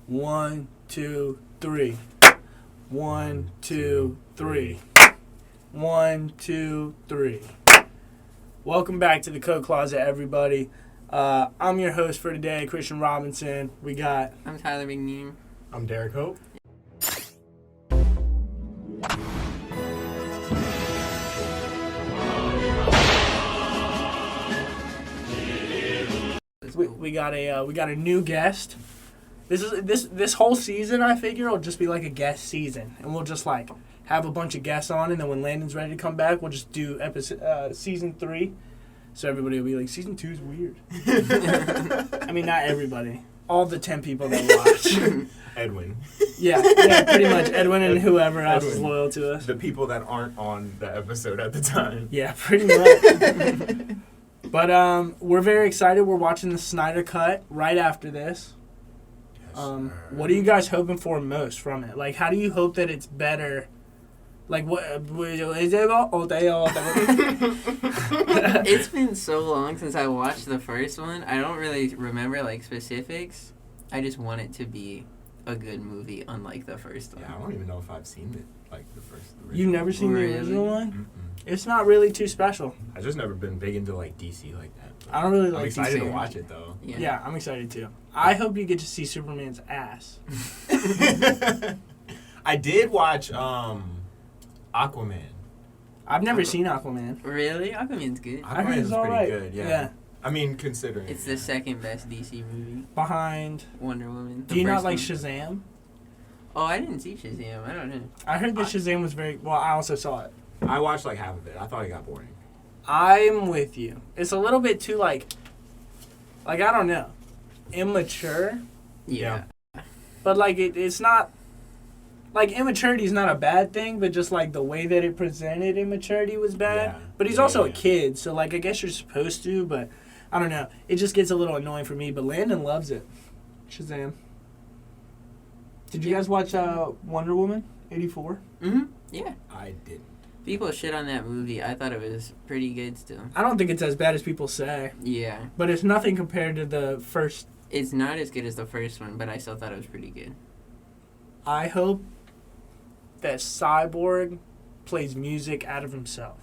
1, 2, 3. 1, 2, 3. 1, 2, 3. Welcome back to the Code Closet, everybody. I'm your host for today, Christian Robinson. I'm Tyler McNeam. I'm Derek Hope. We got a new guest. This whole season, I figure, will just be like a guest season, and we'll just like have a bunch of guests on, and then when Landon's ready to come back, we'll just do season 3. So everybody will be like, season 2 is weird. I mean, not everybody. All the 10 people that watch. Edwin. Yeah, pretty much. Edwin and whoever else is loyal to us. The people that aren't on the episode at the time. Yeah, pretty much. But we're very excited. We're watching the Snyder Cut right after this. Yes, what are you guys hoping for most from it? Like, how do you hope that it's better? Like, what is it? It's been so long since I watched the first one. I don't really remember, like, specifics. I just want it to be a good movie, unlike the first one. Yeah, I don't even know if I've seen it, like, the first. You've never seen Really? the original one? Mm-mm. It's not really too special. I've just never been big into, like, DC like that. I don't really I'm like excited DC. to watch it, though. Yeah, I'm excited too. I hope you get to see Superman's ass. I did watch Aquaman. I've never seen Aquaman. Really? Aquaman's good. I heard Aquaman's it's all pretty right. good, yeah. I mean, considering. It's the second best DC movie. Behind. Wonder Woman. Do you not like one. Shazam? Oh, I didn't see Shazam. I don't know. I heard that Shazam was very. Well, I also saw it. I watched, like, half of it. I thought it got boring. I'm with you. It's a little bit too like I don't know, immature. Yeah. But like it's not like immaturity is not a bad thing, but just like the way that it presented immaturity was bad. Yeah. But he's also a kid, so like I guess you're supposed to, but I don't know. It just gets a little annoying for me. But Landon loves it. Shazam. Did you guys watch Wonder Woman 84? Yeah. I didn't. People shit on that movie. I thought it was pretty good still. I don't think it's as bad as people say, Yeah. but it's nothing compared to the first. It's not as good as the first one, but I still thought it was pretty good. I hope that Cyborg plays music out of himself.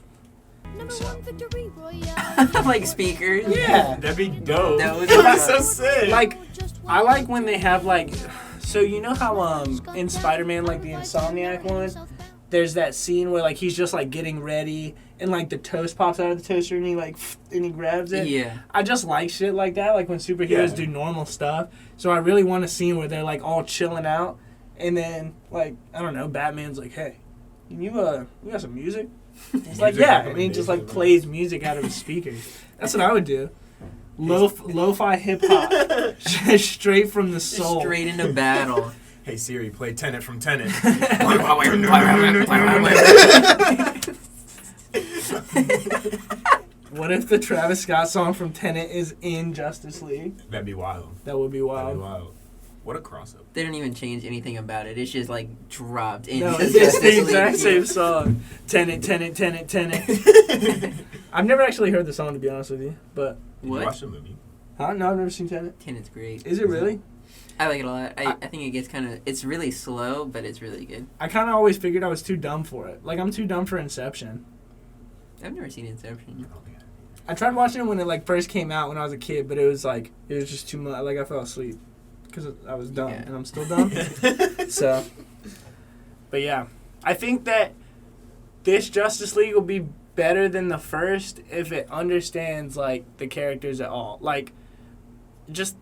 Number 1 victory royale. Like speakers. Yeah. That'd be dope. That would That'd be be so sick. Like, I like when they have like, so you know how in Spider-Man, like the Insomniac one, there's that scene where like he's just like getting ready and like the toast pops out of the toaster and he grabs it. Yeah. I just like shit like that, like when superheroes do normal stuff. So I really want a scene where they're like all chilling out and then like I don't know, Batman's like, hey, you got some music? It's like yeah, and he just like plays music out of his speakers. That's what I would do. Lo-fi hip hop, straight from the soul. Straight into battle. Hey Siri, play Tenet from Tenet. What if the Travis Scott song from Tenet is in Justice League? That'd be wild. That would be wild. That'd be wild. What a crossover. They don't even change anything about it. It's just like dropped in. No, it's the exact same song. Tenet, Tenet, Tenet, Tenet. I've never actually heard the song, to be honest with you. But Did What? you watch the movie? huh? No, I've never seen Tenet. Tenet's great. Is it really? I like it a lot. I think it gets kind of... It's really slow, but it's really good. I kind of always figured I was too dumb for it. Like, I'm too dumb for Inception. I've never seen Inception. I don't think I tried watching it when it, like, first came out when I was a kid, but it was just too much. Like, I fell asleep because I was dumb, Yeah. and I'm still dumb. So, but yeah. I think that this Justice League will be better than the first if it understands, like, the characters at all. Like, just...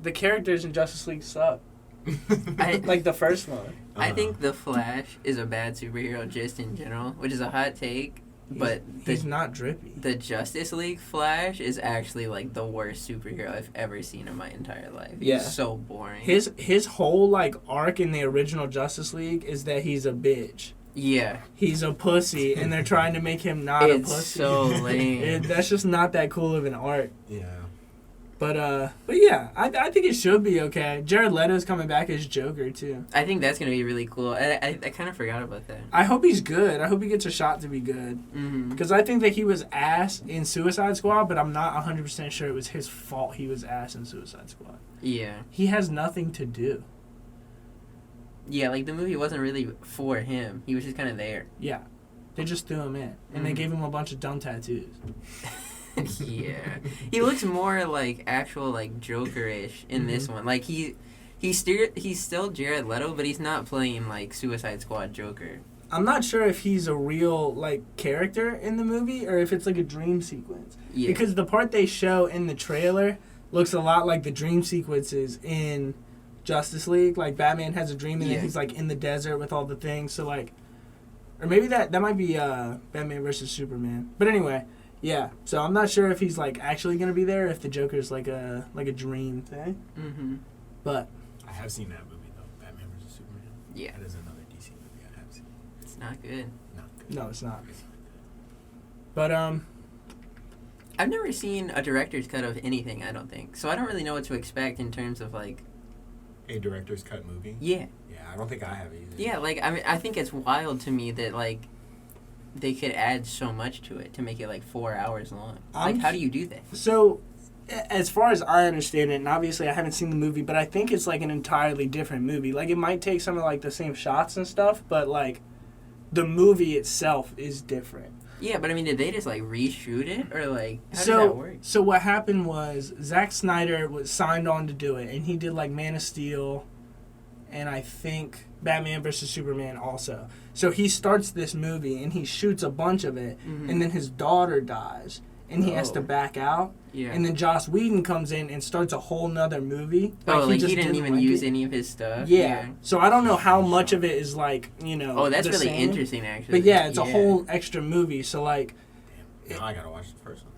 The characters in Justice League suck. Like the first one. I think The Flash is a bad superhero just in general, which is a hot take, but He's not drippy. the Justice League Flash is actually like the worst superhero I've ever seen in my entire life. Yeah. He's so boring. His whole, like, arc in the original Justice League is that he's a bitch. Yeah. He's a pussy, and they're trying to make him not a It's pussy. so lame. That's just not that cool of an arc. Yeah. But yeah, I think it should be okay. Jared Leto's coming back as Joker, too. I think that's going to be really cool. I kind of forgot about that. I hope he's good. I hope he gets a shot to be good. Mm-hmm. Because I think that he was ass in Suicide Squad, but I'm not 100% sure it was his fault he was ass in Suicide Squad. Yeah. He has nothing to do. Yeah, like the movie wasn't really for him. He was just kind of there. Yeah. They just threw him in. And they gave him a bunch of dumb tattoos. Yeah. He looks more like actual like Joker-ish in this one. Like he's still Jared Leto, but he's not playing like Suicide Squad Joker. I'm not sure if he's a real like character in the movie or if it's like a dream sequence. Yeah. Because the part they show in the trailer looks a lot like the dream sequences in Justice League. Like Batman has a dream and then he's like in the desert with all the things. So like, or maybe that might be Batman versus Superman. But anyway, yeah. So I'm not sure if he's like actually gonna be there. If the Joker's like a dream thing. Mm-hmm. But I have seen that movie though, Batman vs Superman. Yeah. That is another DC movie I have seen. It's not good. Not good. no, it's not. But I've never seen a director's cut of anything, I don't think. So I don't really know what to expect in terms of like... A director's cut movie? Yeah. Yeah, I don't think I have either. Yeah, like, I mean, I think it's wild to me that, like, they could add so much to it to make it, like, 4 hours long. Like, how do you do that? So, as far as I understand it, and obviously I haven't seen the movie, but I think it's, like, an entirely different movie. Like, it might take some of, like, the same shots and stuff, but, like, the movie itself is different. Yeah, but, I mean, did they just, like, reshoot it? Or, like, how did that work? So what happened was Zack Snyder was signed on to do it, and he did, like, Man of Steel and I think Batman vs. Superman also. So he starts this movie, and he shoots a bunch of it, and then his daughter dies, and he has to back out. Yeah. And then Joss Whedon comes in and starts a whole nother movie. He didn't even use any of his stuff? Yeah. So I don't know how much of it is, like, you know... Oh, that's the really same. interesting, actually. But yeah, it's a whole extra movie, so, like... Damn, now I gotta watch the first one.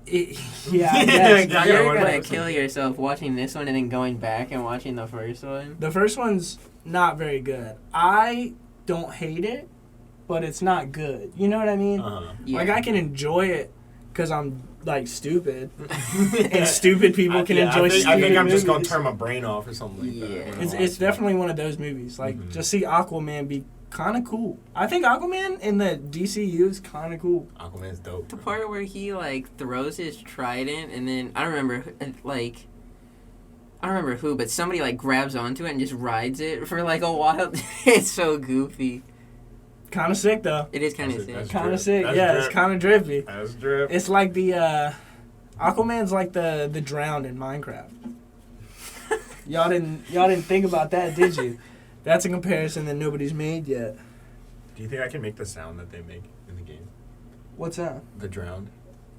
Yeah, I guess. You're gonna kill yourself watching this one and then going back and watching the first one. The first one's not very good. I don't hate it, but it's not good. You know what I mean? Yeah. Like, I can enjoy it because I'm, like, stupid. And stupid people can enjoy stupid I think I'm just gonna movies. turn my brain off or something like that. It's definitely one of those movies. Like, just see Aquaman be kind of cool. I think Aquaman in the DCU is kind of cool. Aquaman's dope. The part where he, like, throws his trident and then, I don't remember who, but somebody, like, grabs onto it and just rides it for, like, a while. It's so goofy. Kind of sick, though. It is kind of sick. Kind of sick, yeah. It's kind of drippy. That's drip. It's like the, Aquaman's like the drowned in Minecraft. Y'all didn't think about that, did you? That's a comparison that nobody's made yet. Do you think I can make the sound that they make in the game? What's that? The drowned?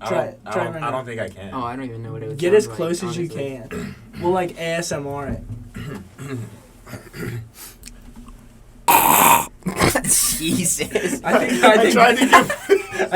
Try it right I now. don't think I can. Oh, I don't even know what it would Get sound as like, close as you honestly. can. We'll, like, ASMR it. Jesus. I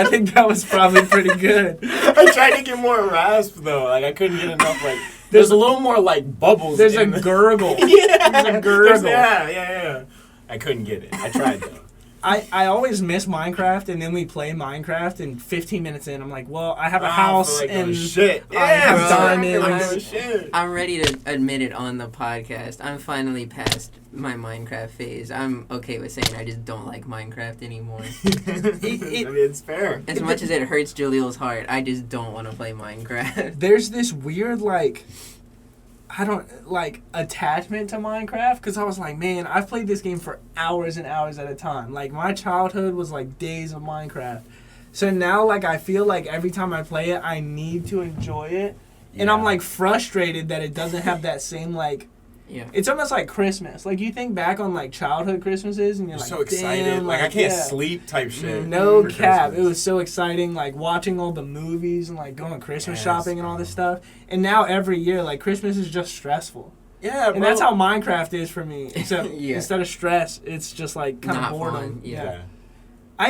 think that was probably pretty good. I tried to get more rasp though. Like I couldn't get enough. Like there's a little more like bubbles. There's a in the- gurgle. Yeah, There's a gurgle. Yeah. I couldn't get it. I tried though. I always miss Minecraft, and then we play Minecraft, and 15 minutes in, I'm like, well, I have a house, and shit. I have bro. diamonds. Shit. I'm ready to admit it on the podcast. I'm finally past my Minecraft phase. I'm okay with saying I just don't like Minecraft anymore. I mean, it's fair. As much as it hurts Jalil's heart, I just don't want to play Minecraft. There's this weird, like, attachment to Minecraft, because I was like, man, I've played this game for hours and hours at a time. Like, my childhood was like days of Minecraft. So now, like, I feel like every time I play it, I need to enjoy it. And I'm, like, frustrated that it doesn't have that same, like... Yeah. It's almost like Christmas. Like, you think back on, like, childhood Christmases, and you're like, so excited. damn, Like I can't sleep type shit. No for cap. Christmas. It was so exciting, like, watching all the movies and, like, going Christmas Yes, shopping and all this stuff. And now every year, like, Christmas is just stressful. Yeah, bro. And that's how Minecraft is for me. Except Yeah. instead of stress, it's just, like, kind Not of boredom. fun, yeah.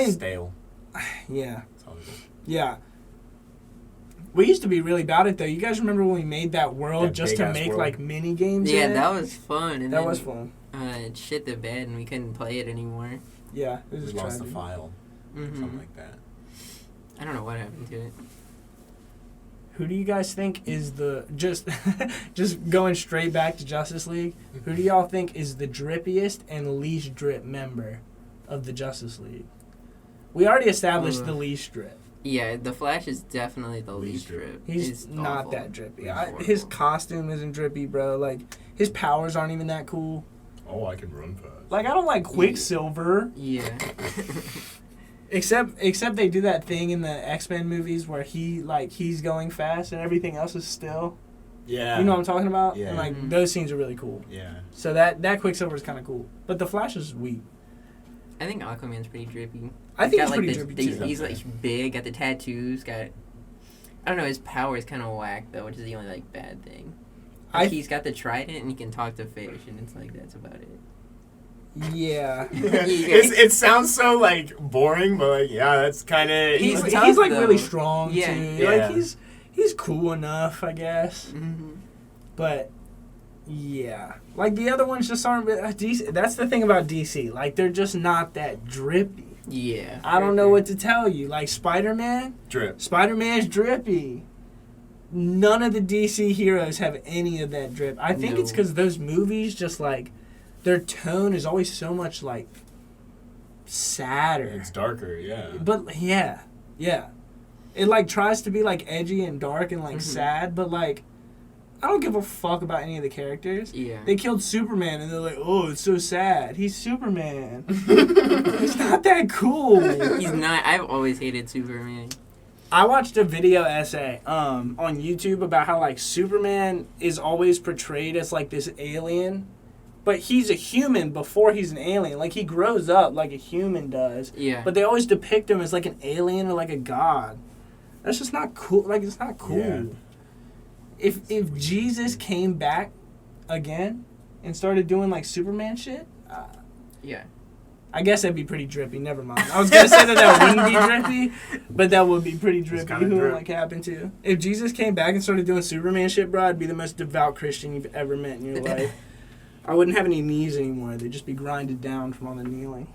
Stale. Yeah. That's all it is. Yeah. We used to be really about it, though. You guys remember when we made that world That just to big-ass make, world. like, mini games Yeah, in it? that was fun. And That then, was fun. It shit the bed and we couldn't play it anymore. Yeah. It was We just lost the tragic. file. Mm-hmm. Something like that. I don't know what happened to it. Who do you guys think is the just going straight back to Justice League? Who do y'all think is the drippiest and least drip member of the Justice League? We already established the least drip. Yeah, the Flash is definitely the Least least drip. He's not awful. that drippy. He's His horrible. costume isn't drippy, bro. Like, his powers aren't even that cool. Oh, I can run fast. Like, I don't like Quicksilver. Yeah. Except they do that thing in the X-Men movies where he's going fast and everything else is still. Yeah. You know what I'm talking about? Yeah. And like Mhm. those scenes are really cool. Yeah. So that Quicksilver is kind of cool. But the Flash is weak. I think Aquaman's pretty drippy. I think Got, he's pretty the, drippy the- too. He's like big, got the tattoos, got. I don't know. His power is kind of whack though, which is the only like bad thing. Like, he's got the trident and he can talk to fish, and it's like that's about it. Yeah. It sounds so like boring, but like He's that's kind of He's tough, like though. really strong Yeah. too. Yeah. Like he's cool enough, I guess. Mm-hmm. But yeah, like the other ones just aren't. DC, that's the thing about DC. Like they're just not that drippy. Yeah. I don't know what to tell you. Like Spider-Man. drip. Spider-Man's drippy. None of the DC heroes have any of that drip. I think it's No. because those movies just like their tone is always so much like sadder. It's darker, yeah. But yeah. It like tries to be like edgy and dark and like Mhm. sad, but like I don't give a fuck about any of the characters. Yeah. They killed Superman and they're like, oh, it's so sad. He's Superman. It's not that cool. He's not. I've always hated Superman. I watched a video essay on YouTube about how like Superman is always portrayed as like this alien, but he's a human before he's an alien. Like he grows up like a human does, Yeah. but they always depict him as like an alien or like a god. That's just not cool. Like it's not cool. Yeah. If Jesus came back again and started doing like Superman shit, Yeah. I guess that'd be pretty drippy. Never mind. I was gonna say that wouldn't be drippy, but that would be pretty drippy. kinda Who would drip. like happen to? If Jesus came back and started doing Superman shit, bro, I'd be the most devout Christian you've ever met in your life. I wouldn't have any knees anymore. They'd just be grinded down from all the kneeling.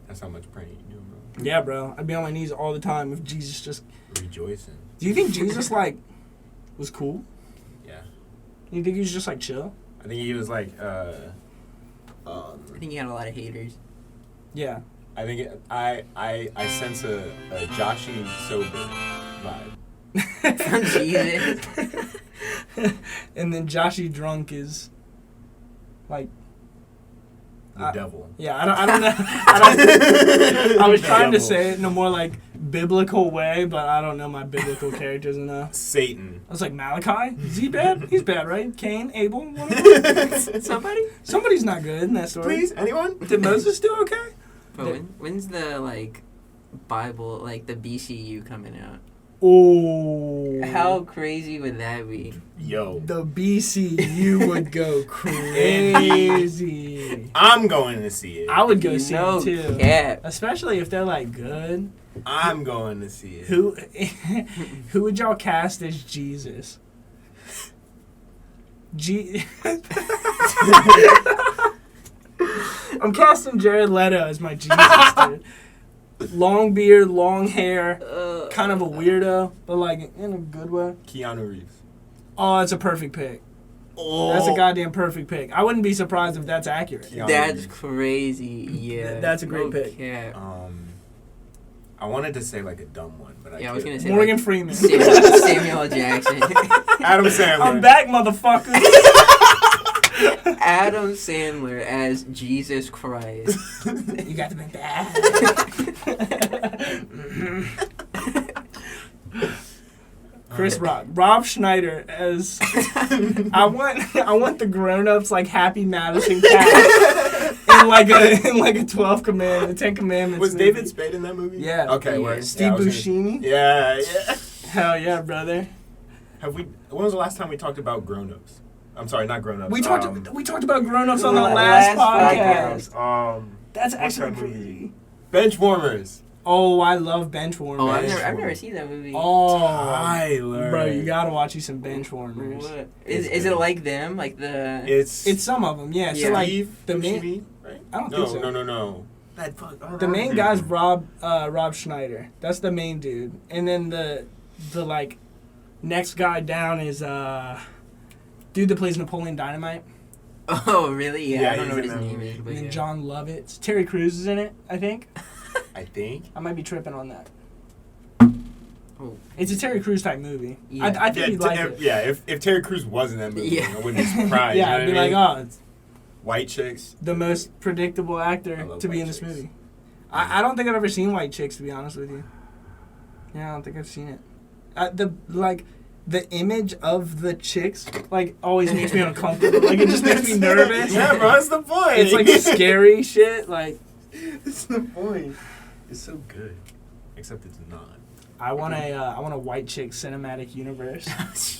That's how much praying you do, bro. Yeah, bro. I'd be on my knees all the time if Jesus just. Rejoicing. Do you think Jesus like was cool? Yeah. You think he was just like chill? I think he was like, I think he had a lot of haters. Yeah. I think I sense a Joshy sober vibe. From Jesus. And then Joshy drunk is like. The devil. Yeah, I don't know. I was trying to say it in a more like biblical way, but I don't know my biblical characters enough. Satan. I was like, Malachi? Is he bad? He's bad, right? Cain, Abel, one of them? Somebody? Somebody's not good in that story. Please, anyone? Did Moses do okay? But when's the like Bible, like the BCU coming out? Oh. How crazy would that be? Yo. The BCU would go crazy. I'm going to see it. I would go see No it too. cap. Especially if they're like good. I'm going to see it. Who would y'all cast as Jesus? I'm casting Jared Leto as my Jesus, dude. Long beard, long hair, kind of a weirdo, but like in a good way. Keanu Reeves. Oh, it's a perfect pick. Oh. That's a goddamn perfect pick. I wouldn't be surprised if that's accurate. Keanu That's Reeves. crazy. Yeah. That's a great No pick. cap. I wanted to say like a dumb one, but Yeah, I was gonna say Morgan like, Freeman. Samuel L. Jackson. Adam Sandler. I'm back, motherfucker. Adam Sandler as Jesus Christ. You got to be bad. Chris Rock, Rob Schneider as I want the grown-ups like Happy Madison cast in like a 12 commandment, 10 commandments. Was movie. David Spade in that movie? Yeah. Okay. Yeah. word. Steve I was Buscemi? Yeah. Hell yeah, brother. When was the last time we talked about grown-ups? I'm sorry, not grown-ups. We talked about grown-ups on the last last podcast. What's That's actually that movie? crazy. Benchwarmers. Oh, I love Benchwarmers. Oh, I've Benchwarmers. never seen that movie. Oh, Tyler. bro, you gotta watch you some Benchwarmers. What? It's Is it good. like them? Like the. It's some of them, yeah. Yeah. So like Steve the main, Buscemi, right? I don't No, think so. no. That fuck. I don't The know main his guy's name. Rob Schneider. That's the main dude, and then the like next guy down is dude that plays Napoleon Dynamite, Oh, really? Yeah, Yeah, I don't know he's what his in that name movie. is. But and then yeah. John Lovitz. Terry Crews is in it, I think. I think. I might be tripping on that. Oh. It's a Terry Crews type movie. Yeah. I think you'd like it. Yeah, if Terry Crews was in that movie, Yeah. I wouldn't be surprised. Yeah, you I'd be know what I like, mean? oh, White chicks. the most predictable I actor love to be white in this chicks. movie. I don't think I've ever seen White Chicks, to be honest with you. Yeah, I don't think I've seen it. The image of the chicks like always makes me uncomfortable. Like it just makes me nervous. Yeah, bro, that's the point. It's like scary shit. Like That's the point. It's so good, except it's not. I want a White Chick cinematic universe.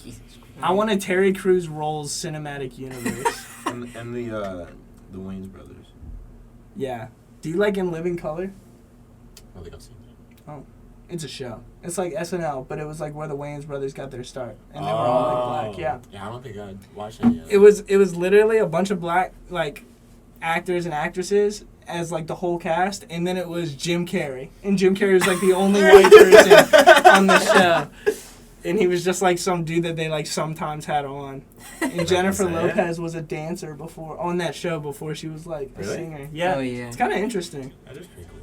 Jesus I want a Terry Crews Rolls cinematic universe. And the Wayans brothers. Yeah. Do you like In Living Color? I don't think I've seen that. It's a show. It's like SNL, but it was like where the Wayans brothers got their start, and they were all like black. Yeah. Yeah, I don't think I'd watch that yet. It was literally a bunch of black like actors and actresses as like the whole cast, and then it was Jim Carrey, and Jim Carrey was like the only white person on the show, and he was just like some dude that they like sometimes had on. And Jennifer Lopez was a dancer before on that show before she was like a Really? singer. Yeah. Oh, yeah. It's kind of interesting. That is pretty cool.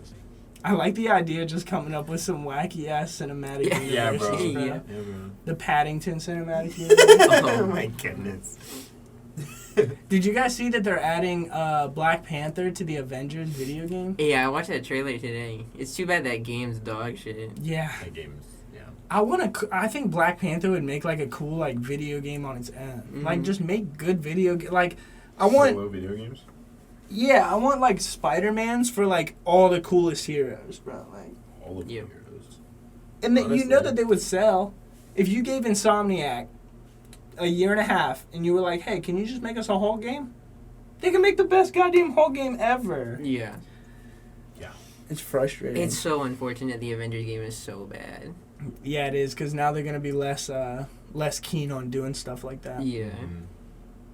I like the idea of just coming up with some wacky ass cinematic Yeah. Yeah, bro. universes, Yeah. Yeah, bro. The Paddington cinematic universe. Oh my goodness. Did you guys see that they're adding Black Panther to the Avengers video game? Yeah, I watched that trailer today. It's too bad that game's dog shit. Yeah. That game is, yeah. I think Black Panther would make like a cool like video game on its own. Mhm. Like just make good like I want Solo video games? I want like Spider-Mans for like all the coolest heroes, bro. Like All of the Yeah. heroes. and that you know Honestly. that they would sell if you gave Insomniac a year and a half and you were like, "Hey, can you just make us a whole game?" They can make the best goddamn whole game ever. Yeah. It's frustrating. It's so unfortunate the Avengers game is so bad. Yeah, it is, because now they're going to be less keen on doing stuff like that. Yeah. Mm.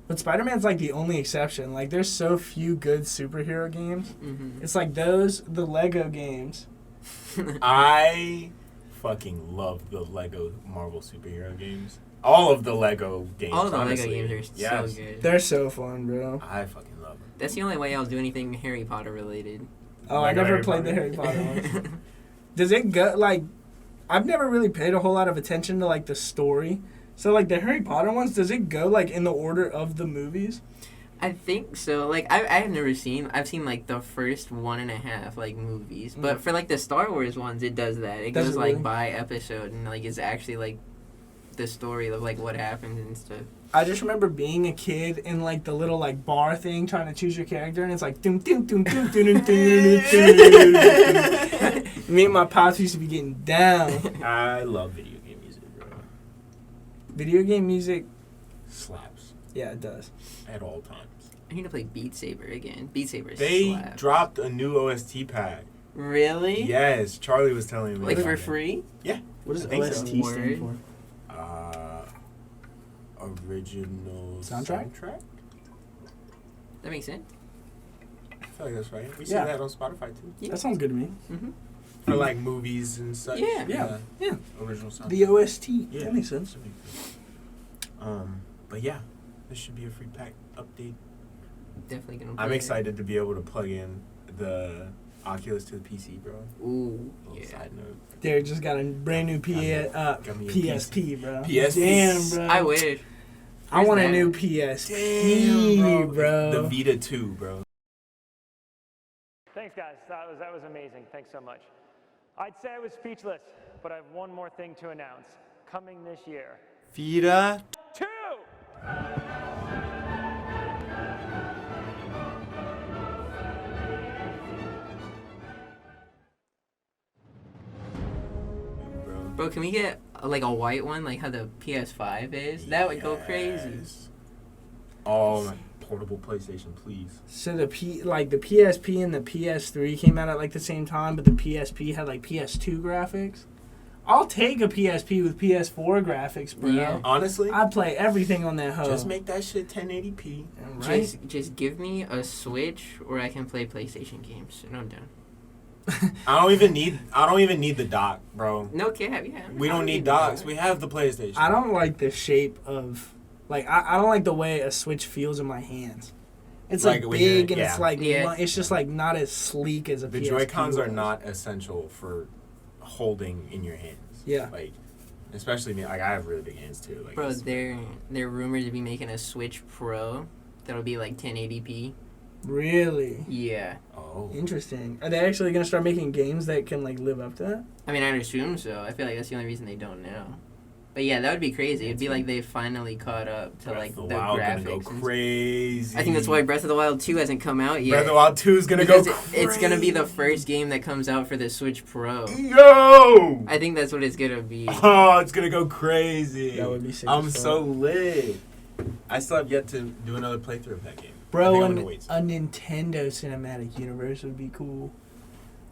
But Spider-Man's like the only exception. Like, there's so few good superhero games. Mm-hmm. It's like the Lego games. I fucking love the Lego Marvel superhero games. All of the Lego games. All of the honestly. Lego games are Yes. so good. They're so fun, bro. I fucking love them. That's the only way I'll do anything Harry Potter related. Oh, I Lego never Harry played the Potter. Harry Potter ones. Does it go, like, I've never really paid a whole lot of attention to, like, the story. So, like, the Harry Potter ones, does it go, like, in the order of the movies? I think so. Like I've never seen. I've seen like the first 1.5 like movies, but for like the Star Wars ones, it does that. It Does goes it like really? by episode, and like it's actually like the story of like what happens and stuff. I just remember being a kid in, like, the little, like, bar thing trying to choose your character, and it's like, dum dum dum dum dum dum dum dum. Me and my pops used to be getting down. I love video game music, bro. Video game music, Slaps. yeah, it does. At all times. I need to play Beat Saber again. Beat Saber They slaps. dropped a new OST pack. Really? Yes, Charlie was telling me. Like about for it. free? What does I think so. OST stand Word. for? Original Soundtrack? That makes sense. I feel like that's right. We see Yeah. that on Spotify too. Yeah. That sounds good to me. Mm-hmm. For like movies and such. Yeah. Yeah. Original soundtrack. The OST. Yeah. That makes sense. But yeah, this should be a free pack update. Definitely gonna. Play I'm it. excited to be able to plug in the Oculus to the PC, bro. Ooh, Little yeah. side note. Derek just got a brand new Got me a PSP, bro. PSP. Damn, bro. I wish. I want a Where's new that? PSP, Damn, bro. The Vita 2, bro. Thanks, guys. That was amazing. Thanks so much. I'd say I was speechless, but I have one more thing to announce. Coming this year. Vita. 2! Bro. Bro, can we get like a white one, like how the PS5 is? That would go crazy. Yes. Oh, my portable PlayStation, please. So the PSP and the PS3 came out at like the same time, but the PSP had like PS2 graphics. I'll take a PSP with PS4 graphics, bro. Yeah. Honestly, I'd play everything on that hoe. just make that shit 1080p. Right? Just give me a Switch, or I can play PlayStation games, and I'm done. I don't even need the dock, bro. No cap, yeah. We I don't need docks. We have the PlayStation. I don't like the shape of, like, I don't like the way a Switch feels in my hands. It's like Like when you're- big and it's yeah. like Yeah. it's just like not as sleek as a The PSP Joy-Cons are was. not essential for holding in your hands. Yeah. Like, especially me. Like, I have really big hands too. Like, Bro, it's- they're rumored to be making a Switch Pro, that'll be like 1080p. Really? Yeah. Oh. Interesting. Are they actually gonna start making games that can like live up to that? I mean, I assume so. I feel like that's the only reason they don't now. But yeah, that would be crazy. It'd be like they finally caught up to like the Wild graphics. gonna go crazy. I think that's why Breath of the Wild 2 hasn't come out yet. Breath of the Wild 2 is gonna go Because crazy. it's gonna be the first game that comes out for the Switch Pro. Yo! I think that's what it's gonna be. Oh, it's gonna go crazy. That would be sick I'm as fuck. so lit. I still have yet to do another playthrough of that game. I Bro, think I'm a gonna wait. Nintendo cinematic universe would be cool.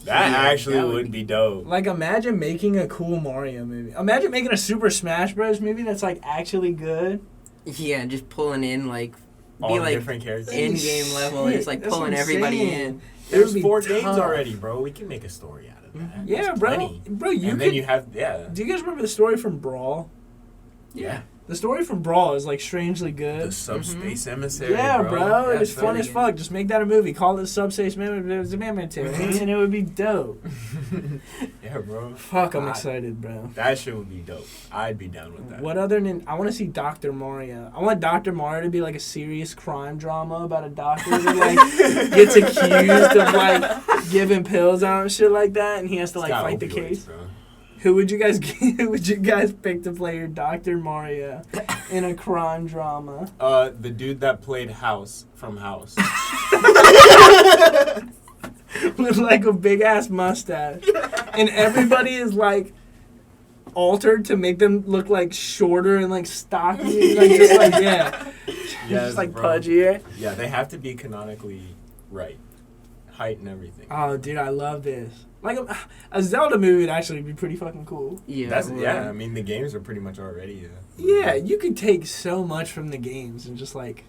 That Yeah, actually that would be dope. Like, imagine making a cool Mario movie. Imagine making a Super Smash Bros. Movie that's like actually good. Yeah, just pulling in like All be the like different characters. in-game level, and just like That's pulling what I'm everybody saying. in. It would There's be 4 tough. games already, bro. We can make a story out of that. Yeah, There's bro. plenty. Bro, you and could. then you have, yeah. Do you guys remember the story from Brawl? Yeah. The story from Brawl is like strangely The good. subspace emissary, Yeah, bro. Yeah, It's fun as yeah. fuck. Just make that a movie. Call it Subspace Emissary, and it would be dope. Yeah, bro. Fuck, I'm God, excited, bro. That shit would be dope. I'd be down with that. What other than I want to see Dr. Mario. I want Dr. Mario to be like a serious crime drama about a doctor that like gets accused of like giving pills out and shit like that, and he has to like It's got fight the opioids, case. bro. Who would you guys who would you guys pick to play your Dr. Mario in a crime drama? The dude that played House from House. With like a big ass mustache, and everybody is like altered to make them look like shorter and like stocky, like just like Yes, just like bro. pudgier. Yeah, they have to be canonically right. Height and everything. Oh, dude, I love this. Like a Zelda movie would actually be pretty fucking cool. Yeah. That's well, yeah. I mean, the games are pretty much already. Yeah, you could take so much from the games and just like.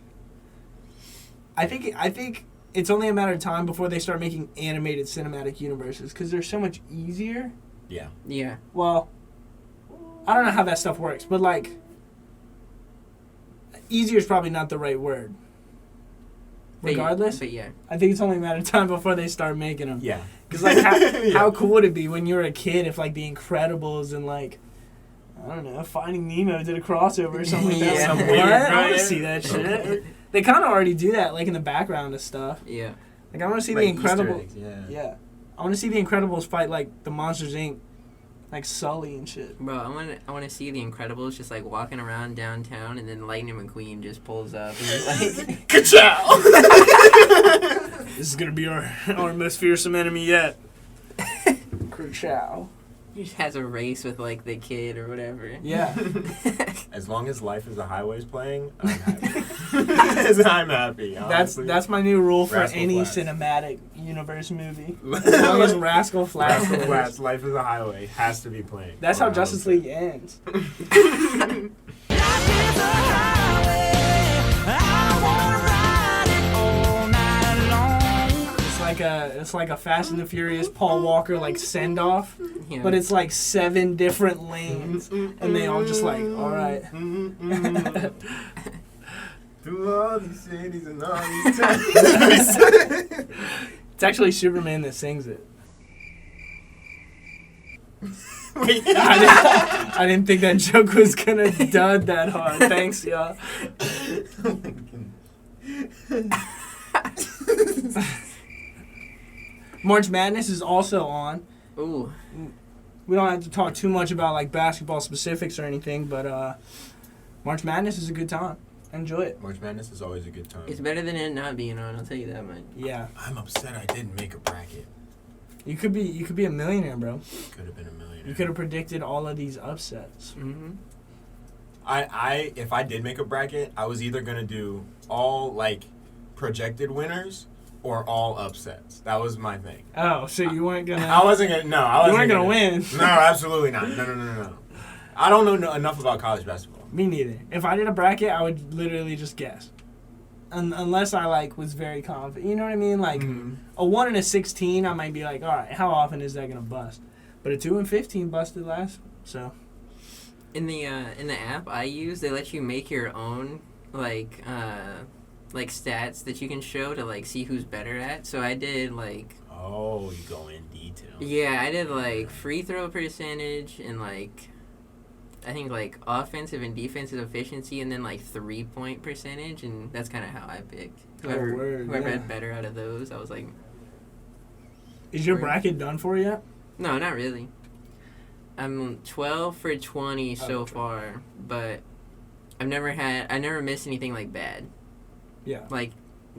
I think it's only a matter of time before they start making animated cinematic universes because they're so much easier. Yeah. Yeah. Well, I don't know how that stuff works, but like, easier is probably not the right word. Regardless, But yeah. I think it's only a matter of time before they start making them. Yeah. Because like, how, Yeah. how cool would it be when you were a kid if like The Incredibles and like, I don't know, Finding Nemo did a crossover or something like that? Yeah. Like, Some what? weird, I want right? to see that shit. They kind of already do that, like in the background of stuff. Yeah. Like I want to see Like The Easter Incredibles. eggs, yeah. Yeah, I want to see The Incredibles fight like the Monsters Inc. Like Sully and shit. Bro, I want to see the Incredibles just like walking around downtown, and then Lightning McQueen just pulls up and is like, Ka-chow! This is gonna be our most fearsome enemy yet. Kerchow. he just has a race with like the kid or whatever. Yeah. As long as Life is a Highway is playing, I'm happy. I'm happy. Honestly. That's my new rule for Rascal any Flatts. cinematic universe movie. As long as Rascal Flatts. Rascal is. Flatts, Life is a Highway has to be playing. That's Or how I Justice don't League ends. It's like a Fast and the Furious Paul Walker like send off, Yeah. but it's like 7 different lanes, and they all just like, all right. Through all these cities and all these towns. It's actually Superman that sings it. Wait. I didn't think that joke was gonna dud that hard. Thanks, y'all. March Madness is also on. Ooh. We don't have to talk too much about like basketball specifics or anything, but March Madness is a good time. Enjoy it. March Madness is always a good time. It's better than it not being on, I'll tell you that much. Yeah, I'm upset I didn't make a bracket. you could be a millionaire, bro. Could have been a millionaire. You could have predicted all of these upsets. Mm-hmm. I if I did make a bracket, I was either gonna do all like projected winners or all upsets. That was my thing. Oh, so you weren't gonna? I wasn't gonna. No, I You wasn't weren't gonna win. No, absolutely not. No. I don't know enough about college basketball. Me neither. If I did a bracket, I would literally just guess. Unless I like was very confident. You know what I mean? Like a 1 and a 16, I might be like, all right, how often is that gonna bust? But a 2 and 15 busted last. So In the app I use, they let you make your own like stats that you can show to like see who's better at. So I did like Oh, you go in detail. I did like free throw percentage and like I think like offensive and defensive efficiency, and then like 3-point percentage, and that's kind of how I picked. Whoever had better out of those, I was like. Is your bracket done for you yet? No, not really. I'm 12 for 20 so far, but I never missed anything like bad. Yeah. Like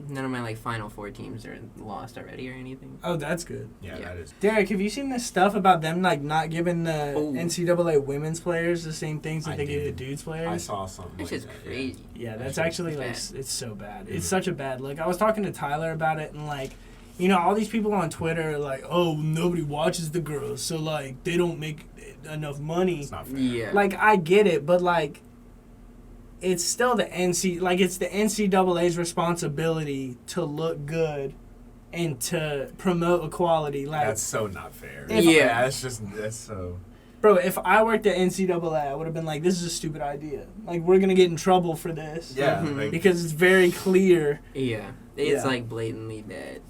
none of my like Final Four teams are lost already or anything. Oh, that's good. Yeah, that is. Derek, have you seen this stuff about them like not giving the NCAA women's players the same things that they give the dudes players? I saw something. It's just crazy. Yeah, that's actually like it's so bad. Mm-hmm. It's such a bad look. I was talking to Tyler about it, and like, you know, all these people on Twitter are like, oh, nobody watches the girls, so like they don't make enough money. It's not fair. Yeah. Like I get it, but like. It's still it's the NCAA's responsibility to look good and to promote equality. Like that's so not fair. That's so. Bro, if I worked at NCAA, I would have been like, this is a stupid idea. Like, we're going to get in trouble for this. Yeah. Because it's very clear. Yeah. It's like blatantly bad.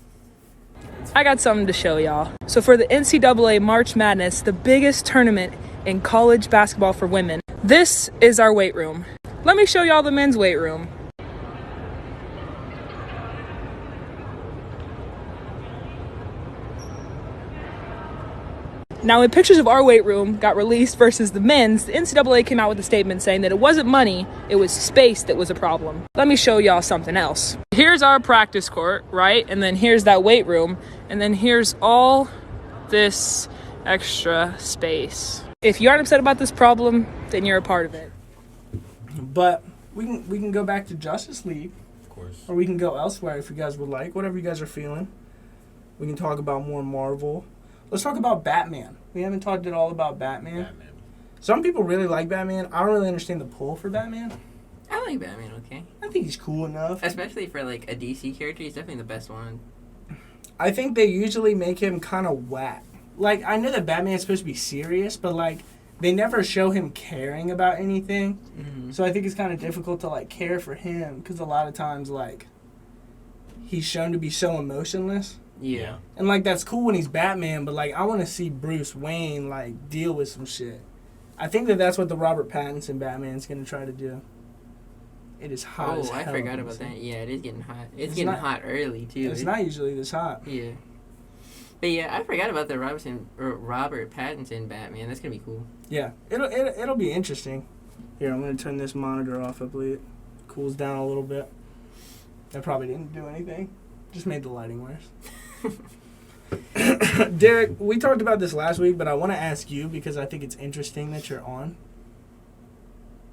I got something to show y'all. So for the NCAA March Madness, the biggest tournament in college basketball for women, this is our weight room. Let me show y'all the men's weight room. Now, when pictures of our weight room got released versus the men's, the NCAA came out with a statement saying that it wasn't money, it was space that was a problem. Let me show y'all something else. Here's our practice court, right? And then here's that weight room. And then here's all this extra space. If you aren't upset about this problem, then you're a part of it. But we can go back to Justice League. Of course. Or we can go elsewhere if you guys would like. Whatever you guys are feeling. We can talk about more Marvel. Let's talk about Batman. We haven't talked at all about Batman. Some people really like Batman. I don't really understand the pull for Batman. I like Batman, okay. I think he's cool enough. Especially for like a DC character, he's definitely the best one. I think they usually make him kind of whack. Like, I know that Batman's supposed to be serious, but like, they never show him caring about anything. Mm-hmm. So I think it's kind of difficult to like care for him because a lot of times like he's shown to be so emotionless. Yeah. And like that's cool when he's Batman, but like I want to see Bruce Wayne like deal with some shit. I think that's what the Robert Pattinson Batman's going to try to do. It is hot as hell. Oh, I forgot about that. Yeah, it is getting hot. It's getting hot early too. It's not usually this hot. Yeah. But yeah, I forgot about the Robert Pattinson Batman. That's gonna be cool. Yeah, it'll be interesting. Here, I'm gonna turn this monitor off. I believe it cools down a little bit. That probably didn't do anything. Just made the lighting worse. Derek, we talked about this last week, but I want to ask you because I think it's interesting that you're on.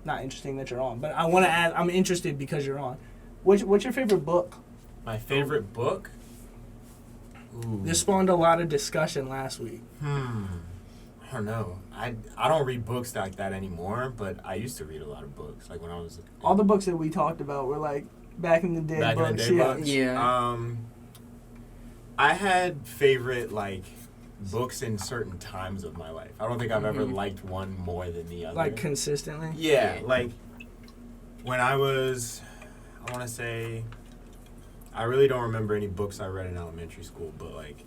Not interesting that you're on, but I want to ask. I'm interested because you're on. What's your favorite book? My favorite book? Ooh. This spawned a lot of discussion last week. I don't know. I don't read books like that anymore, but I used to read a lot of books. Like when I was... All the books that we talked about were like back in the day books. Yeah. I had favorite like books in certain times of my life. I don't think I've ever liked one more than the other. Like consistently? Yeah. Like when I was... I want to say... I really don't remember any books I read in elementary school, but like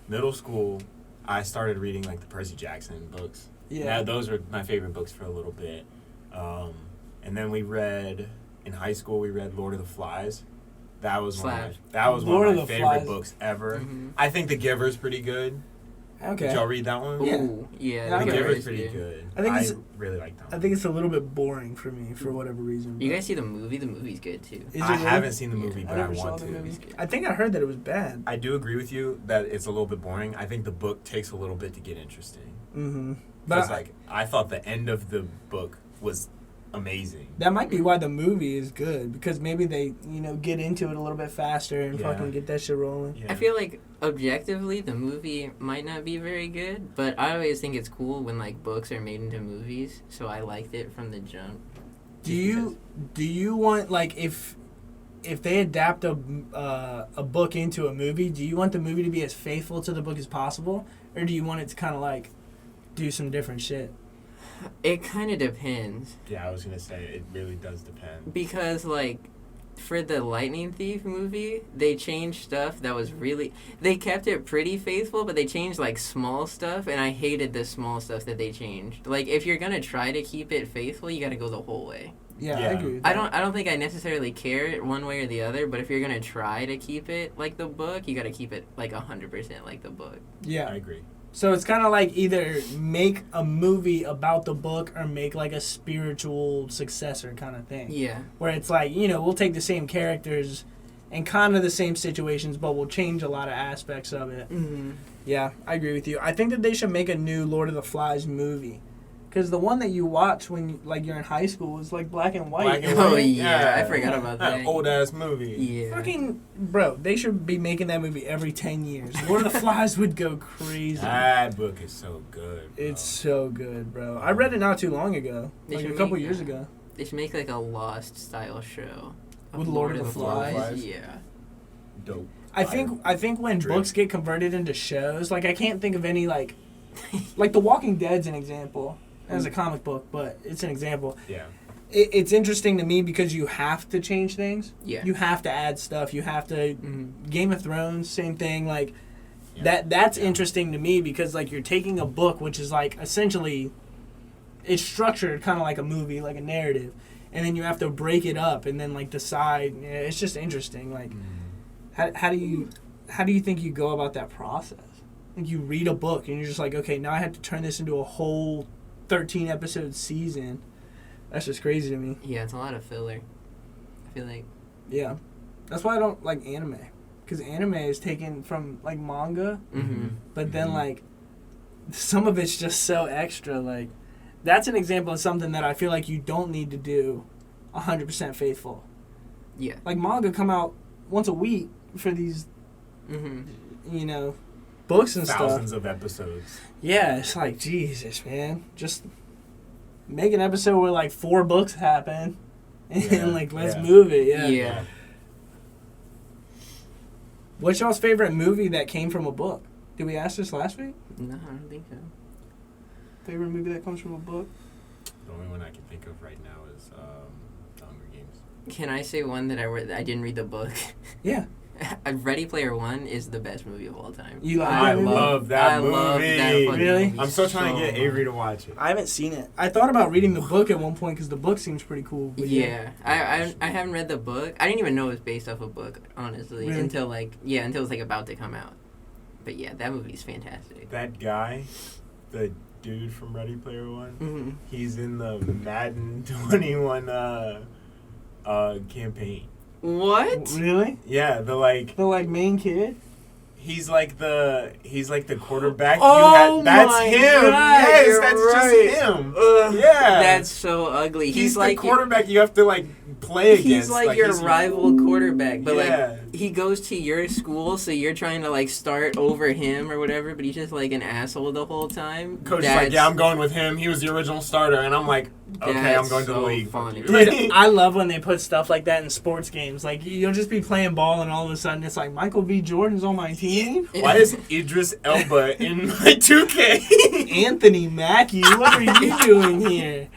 middle school, I started reading like the Percy Jackson books. Yeah, those were my favorite books for a little bit. And then in high school, we read Lord of the Flies. That was one of my favorite books ever. Mm-hmm. I think The Giver's pretty good. Okay. Did y'all read that one? Ooh, yeah. The Giver's pretty good. I really like that one. I think it's a little bit boring for me for whatever reason. You guys see the movie? The movie's good too. I haven't seen the movie, but I want to. I think I heard that it was bad. I do agree with you that it's a little bit boring. I think the book takes a little bit to get interesting. Mm-hmm. But I thought the end of the book was amazing. That might be why the movie is good, because maybe they, get into it a little bit faster and fucking get that shit rolling. Yeah. I feel like objectively the movie might not be very good, but I always think it's cool when like books are made into movies, so I liked it from the jump. Do you want, like, if they adapt a book into a movie, do you want the movie to be as faithful to the book as possible, or do you want it to kind of like do some different shit? It kind of depends. Yeah, I was going to say, it really does depend. Because, like, for the Lightning Thief movie, they changed stuff that was really... They kept it pretty faithful, but they changed, like, small stuff, and I hated the small stuff that they changed. Like, if you're gonna try to keep it faithful, you gotta go the whole way. Yeah, Yeah. I agree with that. I don't think I necessarily care one way or the other, but if you're gonna try to keep it like the book, you gotta keep it, like, 100% like the book. Yeah. I agree. So it's kind of like either make a movie about the book or make like a spiritual successor kind of thing. Yeah. Where it's like, you know, we'll take the same characters and kind of the same situations, but we'll change a lot of aspects of it. Mm-hmm. Yeah, I agree with you. I think that they should make a new Lord of the Flies movie. Because the one that you watch when you're in high school is like black and white. Black and Oh, white. yeah, I forgot about that. Old ass movie. Yeah. Fucking, bro, they should be making that movie every 10 years. Lord of the Flies would go crazy. That book is so good. Bro. It's so good, bro. I read it not too long ago. They Like a should couple make years that. ago. They should make, like, a Lost-style show. of With Lord of the Flies? Yeah. dope. I think when Drip. books get converted into shows, like I can't think of any like The Walking Dead's an example as a comic book, but it's an example. Yeah. It's interesting to me because you have to change things. Yeah. You have to add stuff. You have to Game of Thrones, same thing. Like Yeah. that's Yeah. interesting to me because like you're taking a book which is like essentially it's structured kind of like a movie, like a narrative, and then you have to break it up and then like decide. Yeah, it's just interesting. Like how do you think you go about that process? Like you read a book and you're just like, okay, now I have to turn this into a whole 13 episode season. That's just crazy to me. Yeah, it's a lot of filler. I feel like... Yeah. That's why I don't like anime. Because anime is taken from like manga, Mm-hmm. but then like some of it's just so extra. Like that's an example of something that I feel like you don't need to do 100% faithful. Yeah. Like manga come out once a week for these, Mm-hmm. you know, books and Thousands stuff. of episodes. Yeah, it's like Jesus, man. Just make an episode where like 4 books happen, and Yeah, like let's yeah. move it. Yeah. Yeah. What's y'all's favorite movie that came from a book? Did we ask this last week? No, I don't think so. Favorite movie that comes from a book? The only one I can think of right now is The Hunger Games. Can I say one that I didn't read the book? Yeah. Ready Player One is the best movie of all time. You like I that movie? love that movie. love that fucking Really? movie I'm still trying to get so Avery much. to watch it. I haven't seen it. I thought about reading the book at one point because the book seems pretty cool. But Yeah, I haven't read the book. I didn't even know it was based off a book, honestly, Really? until it was like about to come out. But yeah, that movie's fantastic. That guy, the dude from Ready Player One, Mm-hmm. he's in the Madden 21 campaign. What? Really? Yeah, The like main kid? he's like the quarterback. Oh that's my him. God, Yes, you're that's right. just him. Ugh, Yeah. That's so ugly. He's the like quarterback you have to like play against. He's like your he's- rival quarterback, but Yeah. like he goes to your school, so you're trying to like start over him or whatever. But he's just like an asshole the whole time. Coach is like, yeah, I'm going with him. He was the original starter, and I'm like, okay, I'm That's going to the so league. funny. Dude, I love when they put stuff like that in sports games. Like, you'll just be playing ball, and all of a sudden it's like, Michael B. Jordan's on my team? Why is Idris Elba in my 2K? Anthony Mackie, what are you doing here?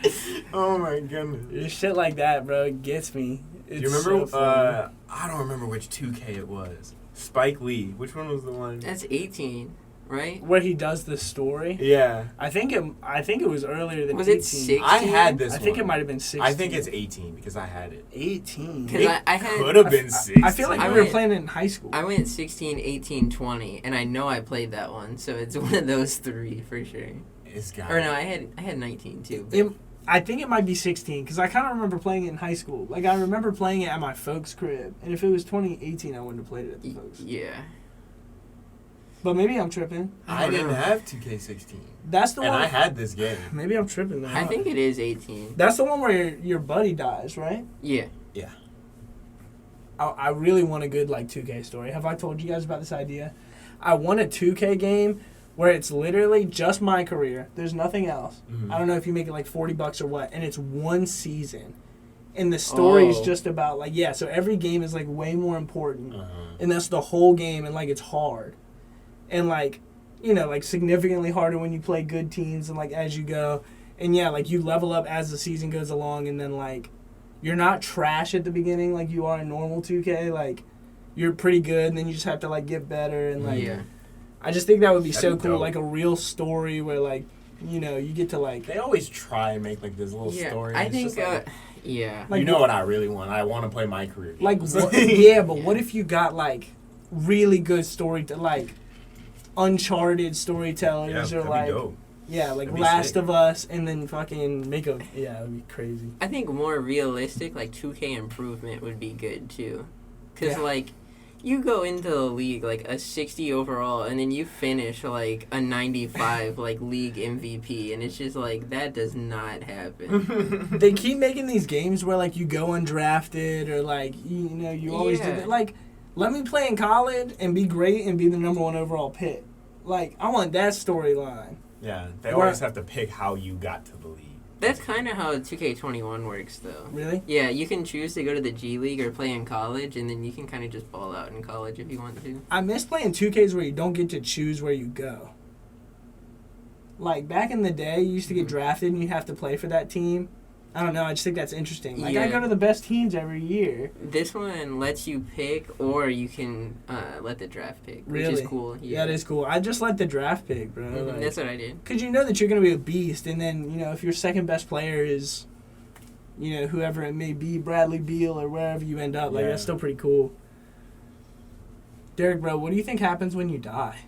Oh my goodness. There's shit like that, bro. It gets me. It's Do you remember? so funny. I don't remember which 2K it was. Spike Lee. Which one was the one? That's 18, right? Where he does the story? Yeah. I think it was earlier than Was 18. it 16? I had this. I think one. it might have been 16. I think it's 18 because I had it. 18. Because I had. Could have been 16. I feel like I we were went- playing it in high school. I went 16, 18, 20, and I know I played that one, so it's one of those 3 for sure. It's got Or no, I had 19 too. I think it might be 16 because I kind of remember playing it in high school. Like, I remember playing it at my folks' crib. And if it was 2018, I wouldn't have played it at the folks. Yeah. But maybe I'm tripping. I didn't have 2K16. That's the And one. I had this game. Maybe I'm tripping though. I think it is 18. That's the one where your buddy dies, right? Yeah. I really want a good, like, 2K story. Have I told you guys about this idea? I want a 2K game where it's literally just my career. There's nothing else. Mhm. I don't know if you make it like $40 or what. And it's one season. And the story's Oh. just about, like, yeah, so every game is, like, way more important. Uh-huh. And that's the whole game, and like it's hard, and like, you know, like significantly harder when you play good teams and like as you go, and yeah, like you level up as the season goes along, and then like you're not trash at the beginning like you are in normal 2K. Like, you're pretty good, and then you just have to, like, get better. And, like, I just think that would be so cool. Dope. Like, a real story where, like, you know, you get to, like... They always try and make, like, this little story. I think, like, like, you know what I really want? I want to play my career games. Like, what if you got, like, really good like, Uncharted storytellers or, like... Dope. Yeah, like Last of Us, and then fucking make a... Yeah, it would be crazy. I think more realistic, like, 2K improvement would be good, too. Because, like, you go into the league, like, a 60 overall, and then you finish, like, a 95, like, league MVP, and it's just, like, that does not happen. They keep making these games where, like, you go undrafted, or, like, you know, you always do that. Like, let me play in college and be great and be the number 1 overall pick. Like, I want that storyline. Yeah, they always have to pick how you got to the league. That's kind of how 2K21 works, though. Really? Yeah, you can choose to go to the G League or play in college, and then you can kind of just ball out in college if you want to. I miss playing 2Ks where you don't get to choose where you go. Like, back in the day, you used to get drafted and you have to play for that team. I don't know, I just think that's interesting. Like, I go to the best teams every year. This one lets you pick, or you can let the draft pick, which is cool. Yeah, it is cool. I just let the draft pick, bro. Mm-hmm. Like, that's what I did. Because you know that you're going to be a beast, and then, you know, if your second best player is, you know, whoever it may be, Bradley Beal or wherever you end up, like, that's still pretty cool. Derek, bro, what do you think happens when you die?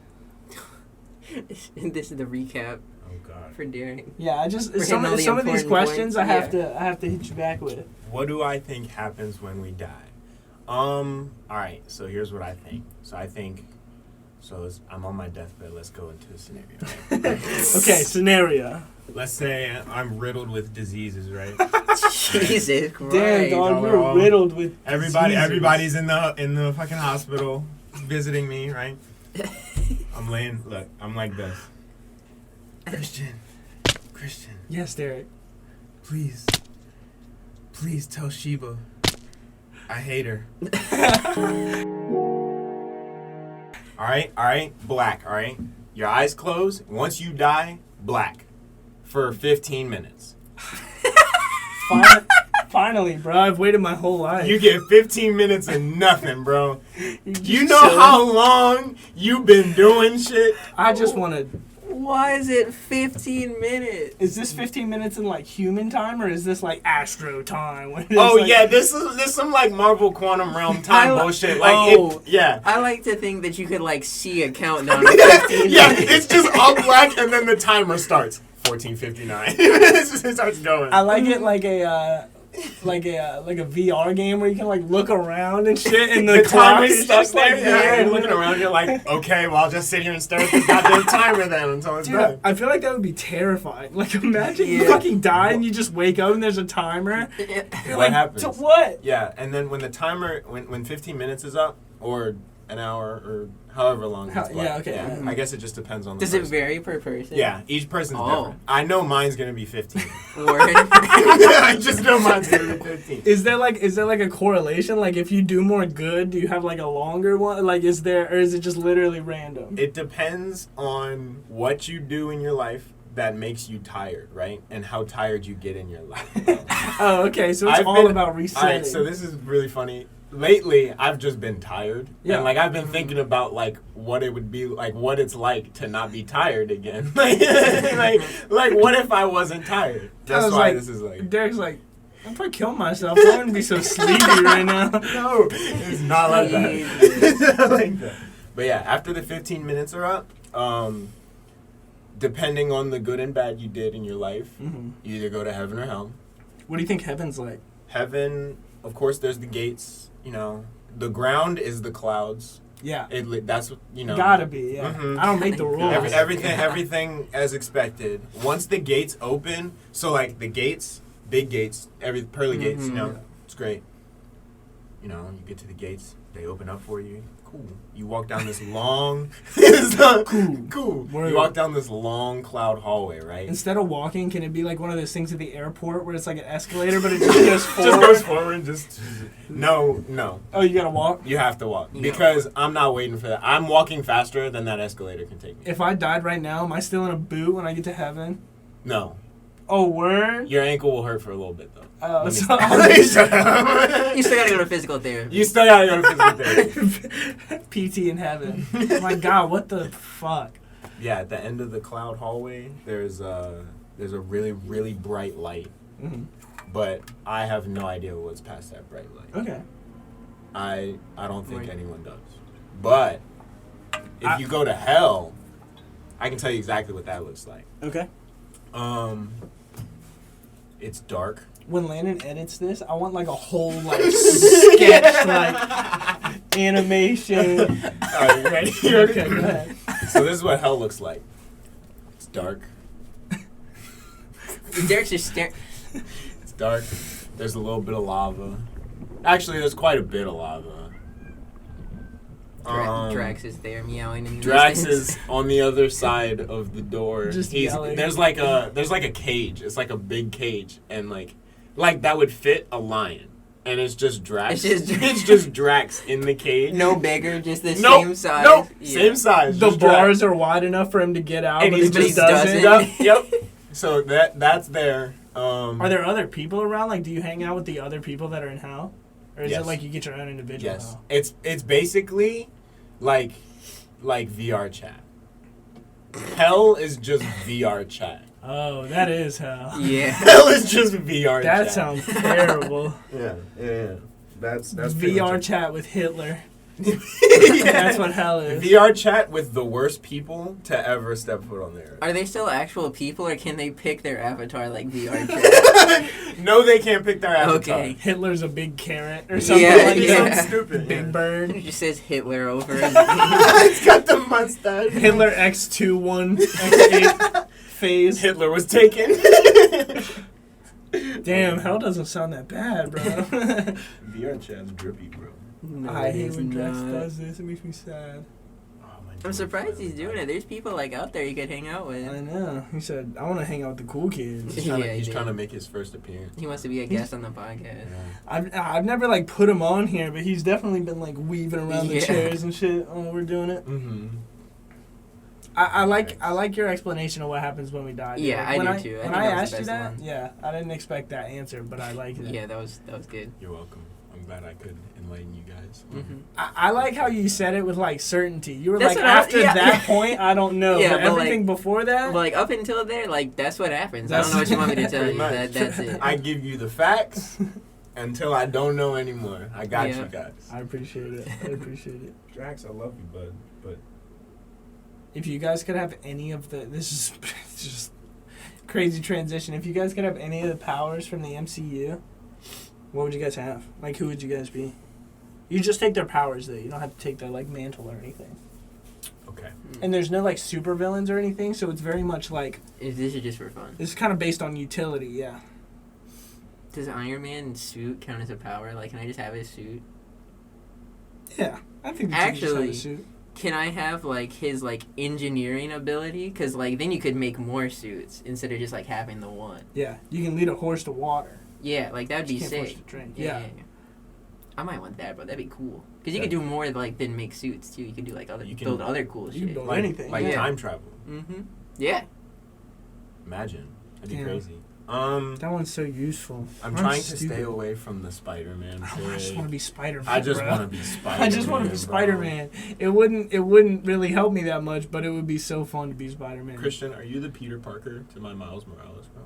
This is the recap. Oh God. For Derek. Yeah, I just some of these questions I have to hit you back with. What do I think happens when we die? All right. So here's what I think. I'm on my deathbed. Let's go into a scenario. Okay, scenario. Let's say I'm riddled with diseases, right? Jesus Christ. Damn, dog, you're riddled with diseases. Everybody's in the fucking hospital visiting me, right? I'm like this. Christian. Yes, Derek. Please tell Sheba I hate her. All right, black, all right? Your eyes close. Once you die, black. For 15 minutes. Finally, bro. I've waited my whole life. You get 15 minutes of nothing, bro. You know how long you've been doing shit? I just want to... Why is it 15 minutes? Is this 15 minutes in, like, human time, or is this, like, astro time? This is some, like, Marvel Quantum Realm time bullshit. Like, I like to think that you could, like, see a countdown of 15 Yeah, it's just all black, and then the timer starts. 14:59. It starts going. I like it like a VR game where you can like look around and shit, and the timer is stuck there. Yeah, you're looking around. You're like, okay, well, I'll just sit here and stare at the goddamn timer then until it's done. I feel like that would be terrifying. Like, imagine you fucking die and you just wake up and there's a timer. What happens? To what? Yeah, and then when the timer, when 15 minutes is up, or an hour, or however long it's like. Yeah, okay. Yeah, I guess it just depends on the person. Does it vary per person? Yeah, each person's different. I know mine's going to be 15. Word. I just know mine's going to be 15. Is there like a correlation? Like, if you do more good, do you have like a longer one? Like, or is it just literally random? It depends on what you do in your life that makes you tired, right? And how tired you get in your life. Oh, okay. So it's all about resetting. All right, so this is really funny. Lately, I've just been tired. Yeah. And, like, I've been thinking about, like, what it would be, like, what it's like to not be tired again. like, what if I wasn't tired? That's why this is, like... Derek's like, I'm probably kill myself. I wouldn't be so sleepy right now. No, it's not like that. It's not like that. But, yeah, after the 15 minutes are up, depending on the good and bad you did in your life, you either go to heaven or hell. What do you think heaven's like? Heaven, of course, there's the gates. You know, the ground is the clouds. Yeah. That's, you know. Gotta be, yeah. Mm-hmm. I don't make the rules. Everything as expected. Once the gates open, so, like, the gates, big gates, pearly gates, you know, it's great. You know, you get to the gates, they open up for you. Cool. You walk down this long... cool. You walk down this long cloud hallway, right? Instead of walking, can it be like one of those things at the airport where it's like an escalator, but it just goes forward? Just goes forward and No. Oh, you gotta walk? You have to walk. Because I'm not waiting for that. I'm walking faster than that escalator can take me. If I died right now, am I still in a boot when I get to heaven? No. Oh, word? Your ankle will hurt for a little bit, though. Oh, Let me so stop. You still gotta go to physical therapy. You still gotta go to physical therapy. PT in heaven. My God, what the fuck? Yeah, at the end of the cloud hallway, there's a really, really bright light. Mm-hmm. But I have no idea what's past that bright light. Okay. I don't think anyone does. But if you go to hell, I can tell you exactly what that looks like. Okay. It's dark. When Landon edits this, I want like a whole like sketch, like animation. Are you ready? Okay, go ahead. So this is what hell looks like. It's dark. Derek's just staring. It's dark. There's a little bit of lava. Actually, there's quite a bit of lava. Drax is there meowing in the Drax distance. is on the other side of the door. Just yelling. There's like a cage. It's like a big cage, and like that would fit a lion. And it's just Drax. It's just Drax in the cage. No bigger, just the Nope, same size. Nope, Yeah. same size. The just bars Drax. are wide enough for him to get out, And but he he just just doesn't. doesn't. Yep. So that's there. Are there other people around? Like, do you hang out with the other people that are in hell, or is Yes. it like you get your own individual Yes. hell? It's basically like VR chat. Hell is just VR chat. Oh, that is hell. Yeah. Hell is just VR chat. That sounds terrible. Yeah. That's VR chat with Hitler. That's what hell is. VR chat with the worst people to ever step foot on the earth. Are they still actual people, or can they pick their avatar like VR chat? No, they can't pick their avatar. Okay. Hitler's a big carrot or something Yeah, like yeah. that. Something stupid. Big bird. It just says Hitler over it. It's got the mustache. Hitler X21, X8 phase. Hitler was taken. Damn, hell doesn't sound that bad, bro. VR chat's drippy, bro. No, I it hate is when Drax not. does this. It makes me sad. I'm surprised he's doing it. There's people like out there you could hang out with. I know. He said, I want to hang out with the cool kids. He's trying, Yeah, he he's did. trying to make his first appearance. He wants to be a guest on the podcast. I've never like put him on here, but he's definitely been like weaving around the Yeah. chairs and shit when we're doing it. Mm-hmm. I like your explanation of what happens when we die. dude. Yeah, I when do too. I When think I that was asked the you best that, one. yeah, I didn't expect that answer, but I like it. Yeah, that was good. You're welcome. I'm glad I could enlighten you guys. Mm-hmm. I like how you said it with like certainty. You were That's like, what I- after yeah, that yeah. point, I don't know. Yeah, but but, like- everything before that, But like up until there, like that's what happens. I That's- don't know what you want me to tell Pretty you. much. That's it. I give you the facts until I don't know anymore. I got Yeah. you guys. I appreciate it. I appreciate it. Drax, I love you, bud. But If you guys could have any of the, this is it's just crazy transition. If you guys could have any of the powers from the MCU, what would you guys have? Like, who would you guys be? You just take their powers though. You don't have to take their like mantle or anything. okay. And there's no like super villains or anything, so it's very much like This is just for fun. it's kind of based on utility. Yeah. Does Iron Man's suit count as a power? Like, can I just have his suit? Yeah, I think that you just have a Actually- suit. Can I have like his like engineering ability? Because like then you could make more suits instead of just like having the one. Yeah, you can lead a horse to water. Yeah, like that'd be You can't force sick. it to drink. Yeah. Yeah. I might want that, bro. That'd be cool. Because you could do more like than make suits too. You could do like other You can- build other cool you can shit. build- Like, anything, like yeah. time travel. Mm-hmm. Yeah. Imagine. That'd be Damn. crazy. That one's so useful. I'm Mine's trying to stupid. stay away from the Spider-Man Oh, I just shit. want to be Spider-Man. I just bro. want to be Spider-Man. I just want to be bro. Spider-Man. It wouldn't really help me that much, but it would be so fun to be Spider-Man. Christian, are you the Peter Parker to my Miles Morales, bro?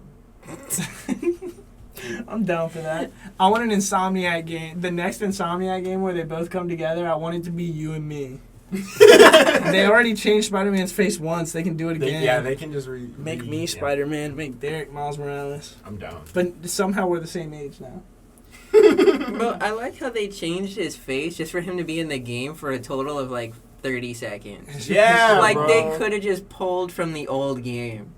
I'm down for that. I want an Insomniac game. The next Insomniac game where they both come together, I want it to be you and me. They already changed Spider-Man's face once. They can do it again. They can just Make me yeah. Spider-Man. Make Derek Miles Morales. I'm down. But somehow we're the same age now. Bro, I like how they changed his face just for him to be in the game for a total of like 30 seconds. Yeah, Like bro. they could have just pulled from the old game.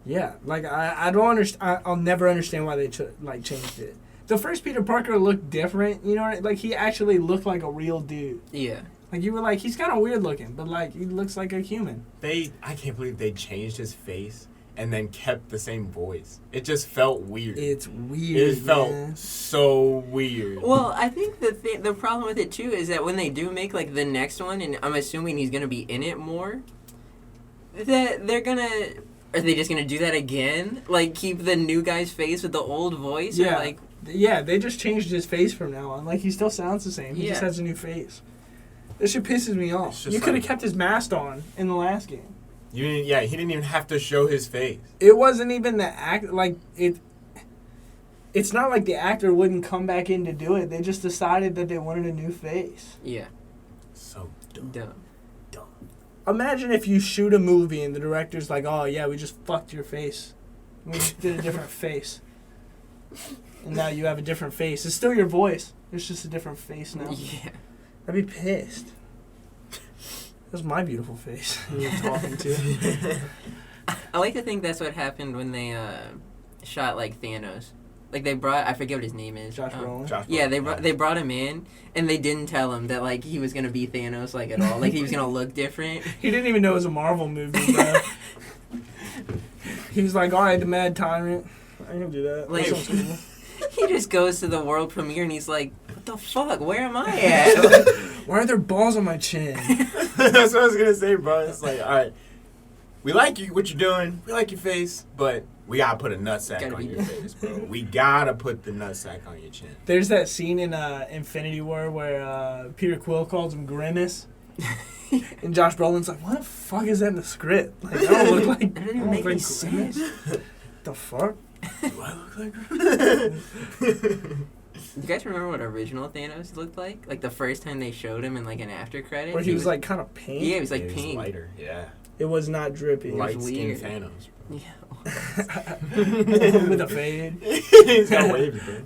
Yeah, like I don't understand. I'll never understand why they changed it. The first Peter Parker looked different, you know, like he actually looked like a real dude. Yeah. Like you were like, he's kind of weird looking, but like he looks like a human. I can't believe they changed his face and then kept the same voice. It just felt weird. It's weird. It felt man. so weird. Well, I think the problem with it too is that when they do make like the next one, and I'm assuming he's gonna be in it more, that they're gonna Are they just gonna do that again? Like, keep the new guy's face with the old voice? Yeah. Or like, Yeah, they just changed his face from now on. Like, he still sounds the same. He just Yeah. has a new face. This shit pisses me It's off. just You could have like- kept his mask on in the last game. He didn't even have to show his face. It wasn't even the act. Like, it's not like the actor wouldn't come back in to do it. They just decided that they wanted a new face. yeah, So dumb. Imagine if you shoot a movie and the director's like, oh, yeah, we just fucked your face. We just did a different face. And now you have a different face. It's still your voice. It's just a different face now. Yeah. I'd be pissed. That's my beautiful face you're talking to. I like to think that's what happened when they shot like Thanos. Like they brought, I forget what his name is. Josh Brolin. Josh Yeah, Brolin, they brought him in, and they didn't tell him that like he was gonna be Thanos like at all. Like he was gonna look different. He didn't even know it was a Marvel movie, bro. He was like, all right, the Mad Tyrant. I can do that. Like- That sounds cool. He just goes to the world premiere and he's like, "What the fuck? Where am I at?" Why are there balls on my chin? That's what I was gonna say, bro. It's like, all right, we like you, what you're doing. We like your face, but we gotta put a nutsack Gotta on be- your face, bro. We gotta put the nutsack on your chin. There's that scene in Infinity War where Peter Quill calls him Grimace. And Josh Brolin's like, what the fuck is that in the script? Like, I don't look like... That doesn't even make any sense. The fuck? Do I look like? You guys remember what original Thanos looked like? Like the first time they showed him in like an after credit. Where he was like kind of pink? yeah, he was like Yeah, he was pink. lighter. Yeah, It was not drippy. light skin weird. Thanos. Yeah. With a fade. He's got waves, bro.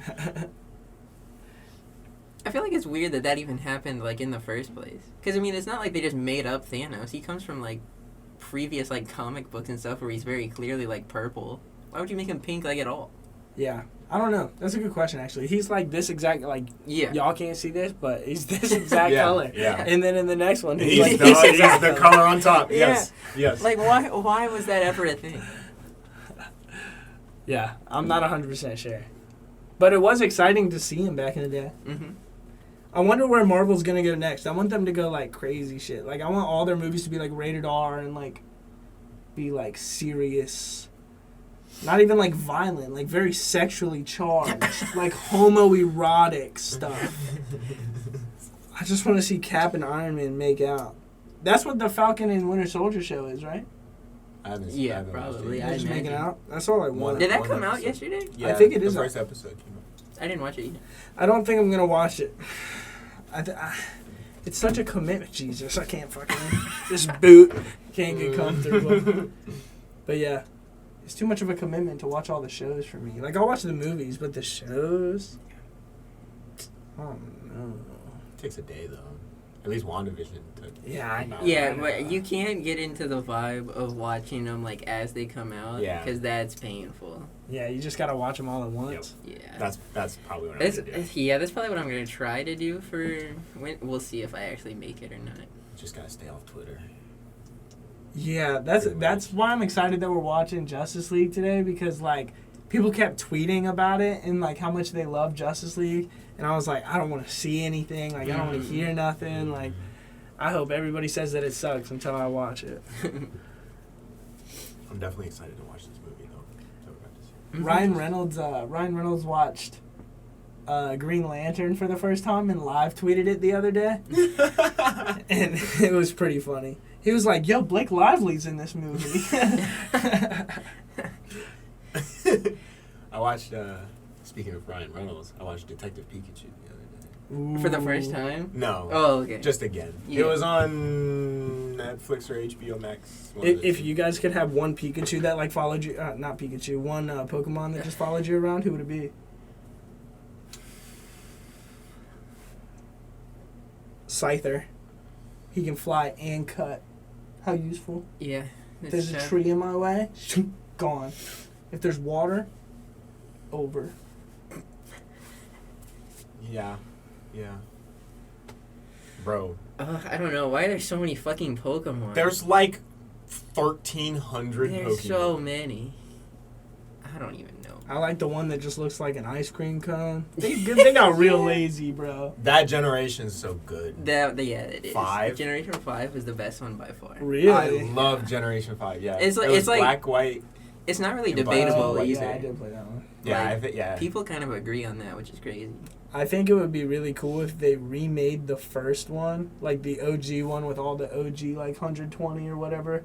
I feel like it's weird that even happened like in the first place. Because I mean, it's not like they just made up Thanos. He comes from like previous like comic books and stuff where he's very clearly like purple. Why would you make him pink like at all? Yeah. I don't know. That's a good question, actually. He's like this exact, like, Yeah. y'all can't see this, but he's this exact Yeah, color. yeah. And then in the next one, he's He's, like the, this he's exact the color. color on top. Yeah. Yes, yes. Like why was that ever a thing? Yeah, I'm not 100% sure. But it was exciting to see him back in the day. Mm-hmm. I wonder where Marvel's going to go next. I want them to go, like, crazy shit. Like, I want all their movies to be, like, rated R and, like, be, like, serious. Not even, like, violent. Like, very sexually charged. Like, homoerotic stuff. I just want to see Cap and Iron Man make out. That's what the Falcon and Winter Soldier show is, right? I haven't, Yeah, I haven't watched probably. it. They're just imagine. making out. That's all I want. Did that One come out episode. yesterday? Yeah, think it is The out. first episode came out. I didn't watch it either. I don't think I'm gonna watch it. It's such a commitment, Jesus. I can't fucking this boot can't get comfortable. But yeah, it's too much of a commitment to watch all the shows for me. Like I'll watch the movies, but the shows, oh no. Takes a day though. At least WandaVision took. Yeah, I know. Yeah, but you can't get into the vibe of watching them like as they come out. Yeah. Because that's painful. Yeah, you just gotta watch them all at once. Yeah. That's probably what I'm That's, gonna do. yeah, that's probably what I'm gonna try to do for when we'll see if I actually make it or not. Just gotta stay off Twitter. Yeah, that's why I'm excited that we're watching Justice League today because like people kept tweeting about it and like how much they love Justice League, and I was like, I don't want to see anything. Like I don't want to hear nothing. Like I hope everybody says that it sucks until I watch it. I'm definitely excited to watch this movie though. So we're about to see. Ryan Reynolds watched Green Lantern for the first time and live tweeted it the other day, and it was pretty funny. He was like, "Yo, Blake Lively's in this movie." I watched. Speaking of Ryan Reynolds, I watched Detective Pikachu the other day. For the first time? No. Oh, okay. Just again. Yeah. It was on Netflix or HBO Max. one of If, the if two. you guys could have one Pikachu that like followed you, not Pikachu, one Pokemon that just followed you around, who would it be? Scyther. He can fly and cut. How useful. Yeah. If there's a tree in my way, gone. If there's water, over. Yeah. Bro, I don't know. Why are there so many fucking Pokemon? there's like 1,300 There's Pokemon. so many. I don't even know, I like the one that just looks like an ice cream cone. They got real lazy, bro. That generation's so good. Yeah, it is. 5? Generation 5 is the best one by far. Really? I love Generation 5. Yeah, It's like- it was it's like- black, white. It's not really And debatable black. either. Yeah, I did play that one. Yeah, Like, I think yeah. People kind of agree on that, which is crazy. I think it would be really cool if they remade the first one, like the OG one with all the OG like 120 or whatever,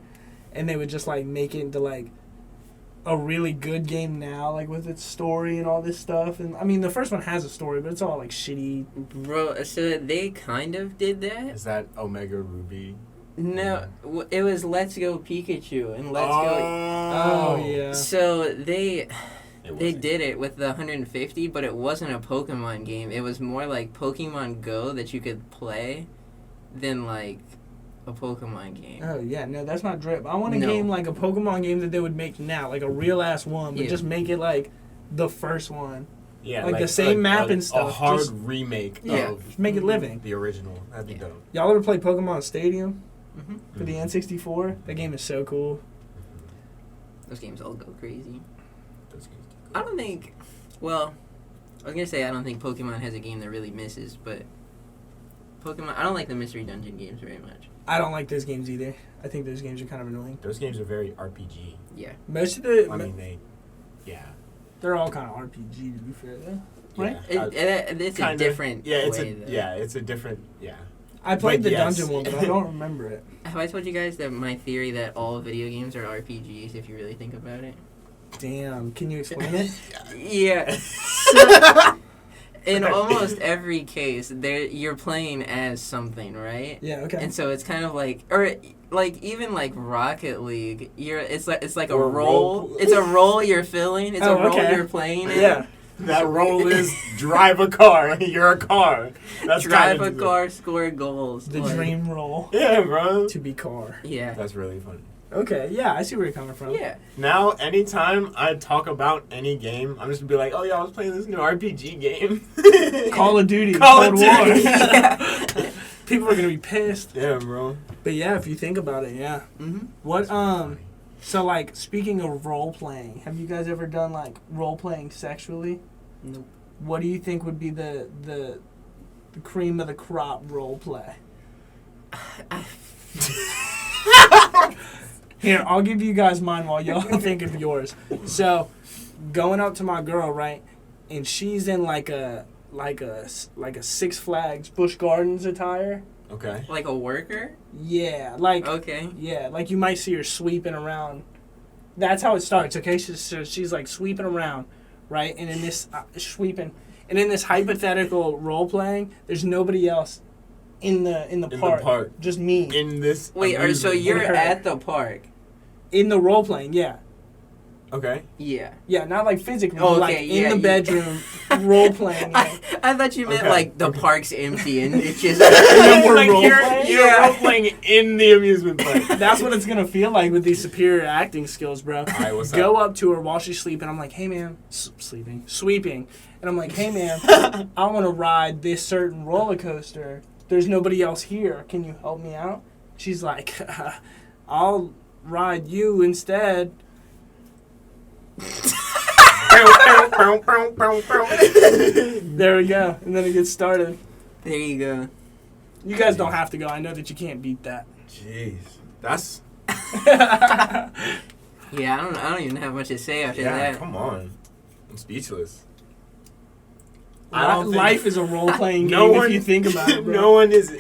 and they would just like make it into like a really good game now, like with its story and all this stuff. And I mean, the first one has a story, but it's all like shitty. Bro, so they kind of did that. Is that Omega Ruby? No, it was Let's Go Pikachu and Let's Go. Oh yeah. So they wasn't. did it with the 150, but it wasn't a Pokemon game. It was more like Pokemon Go that you could play than like a Pokemon game. Oh yeah, no, that's not drip. I want a No. game like a Pokemon game that they would make now, like a real ass one, but Yeah. just make it like the first one. Yeah, like the same map and stuff, A hard just- remake Yeah. of Just make it living. the original. That'd be Yeah. dope. Y'all ever play Pokemon Stadium Hmm. for the N64? That game is so cool. Those games all go crazy. Those games do I good. don't think. Well, I was gonna say I don't think Pokemon has a game that really misses, but Pokemon. I don't like the Mystery Dungeon games very much. I don't like those games either. I think those games are kind of annoying. Those games are very RPG. Yeah. Most of the, I mean, they're all kind of RPG to be fair though. Right? Yeah, It's a kinda- different. Yeah, way, though. it's a different. Yeah. I played But the yes. dungeon one, but I don't remember it. Have I told you guys that my theory that all video games are RPGs? If you really think about it. Damn, can you explain it? Yeah. So, in almost every case, you're playing as something, right? Yeah, okay. And so it's kind of like, or like even like Rocket League, it's like a Or role. role. It's a role you're filling. It's Oh, a role okay. you're playing in. Yeah. That role is drive a car. You're a car. That's Drive kinda a car, score goals. The like- dream role Yeah, bro. to be car. Yeah. That's really funny. Okay, yeah, I see where you're coming from. Yeah. Now, anytime I talk about any game, I'm just gonna be like, "Oh yeah, I was playing this new RPG game." Call of Duty, Call of Cold War. Duty. Yeah. People are gonna be pissed. Yeah, bro. But yeah, if you think about it, yeah. Mm-hmm. What so like speaking of role playing, have you guys ever done like role playing sexually? Nope. What do you think would be the cream of the crop role play? Here, I'll give you guys mine while y'all think of yours. So, going up to my girl, right, and she's in like a Six Flags Busch Gardens attire. Okay. Like a worker? Yeah, like Okay. yeah, like you might see her sweeping around. That's how it starts. Okay, she's like sweeping around, right, and in this sweeping, and in this hypothetical role playing, there's nobody else in the park, just me In this. Wait, so amusement you're her. at the park? in the role playing. Yeah. Okay. Yeah. Yeah, not like physically, Oh, like okay, in yeah, the yeah. bedroom, role playing. Yeah. I thought you meant Okay, like the okay. park's empty and it's just. we're like role you're playing? Yeah. role playing in the amusement park. That's what it's gonna feel like with these superior acting skills, bro. Alright, what's Go up? up to her while she's sleeping. I'm like, hey man, sweeping, and I'm like, hey man, I want to ride this certain roller coaster. There's nobody else here. Can you help me out? She's like, I'll ride you instead. There we go, and then it gets started. There you go. You guys don't have to go. I know that you can't beat that. Jeez, that's Yeah, I don't even have much to say after yeah. that. Come on, I'm speechless. Life is a role-playing game No one- if you think about it, bro. No one is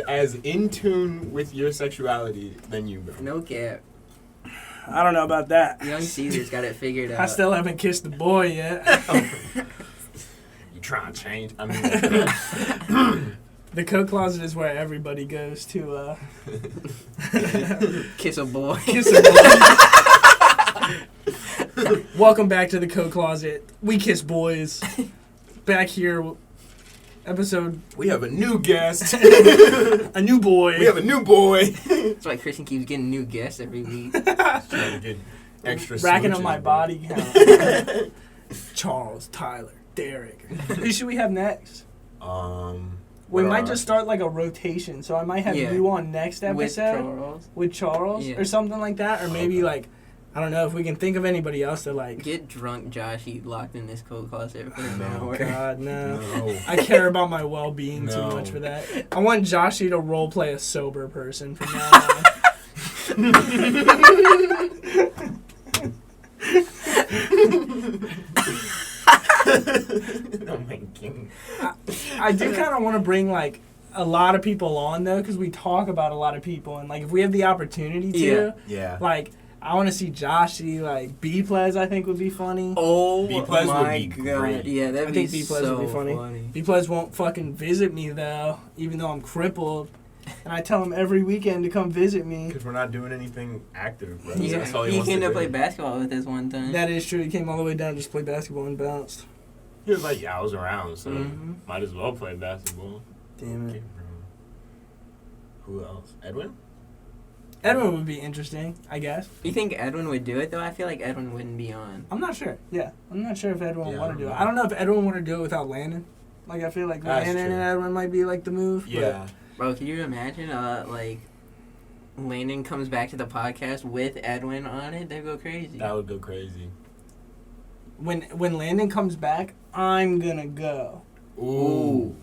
as in tune with your sexuality than you, bro. No cap. I don't know about that. Young Caesar's got it figured out. I still haven't kissed the boy yet. You trying to change? I mean, The coat closet is where everybody goes to Kiss a boy. kiss a boy. Welcome back to the coat closet. We kiss boys. Back here, episode we have a new guest. a new boy. We have a new boy. That's why Christian keeps getting new guests every week. Trying to get extra racking up smooches, my bro. body count. Charles, Tyler, Derek. Who should we have next? We what might are- just start like a rotation, so I might have Yeah. you on next With episode Charles. with Charles Yeah. or something like that, or maybe Okay. like I don't know if we can think of anybody else that like. Get drunk, Joshy, locked in this coat closet for an No. hour. God, no. No. I care about my well-being too No. much for that. I want Joshy to role play a sober person from now on. Oh my god. I do kind of want to bring like a lot of people on though, because we talk about a lot of people, and like if we have the opportunity to, Yeah. like I want to see Joshy, like B-Plez I think would be funny. Oh B-Plez would my be god. great. Yeah, that'd I be think B-Plez so would be funny. B-Plez won't fucking visit me though, even though I'm crippled, and I tell him every weekend to come visit me. Because we're not doing anything active, bro. Yeah, That's all he wants came to do. play basketball with us one time. That is true. He came all the way down to just play basketball and bounced. He was like, yeah, I was around, so Mhm. might as well play basketball. Damn Okay, it. bro. Who else? Edwin? Edwin would be interesting, I guess. You think Edwin would do it though? I feel like Edwin wouldn't be on. I'm not sure. Yeah, I'm not sure if Edwin would Yeah, want I to do don't it. know. I don't know if Edwin would do it without Landon. Like I feel like That's Landon true. and Edwin might be like the move. Yeah. Bro, can you imagine like Landon comes back to the podcast with Edwin on it? They'd go crazy. That would go crazy. But when Landon comes back, I'm gonna go. Ooh.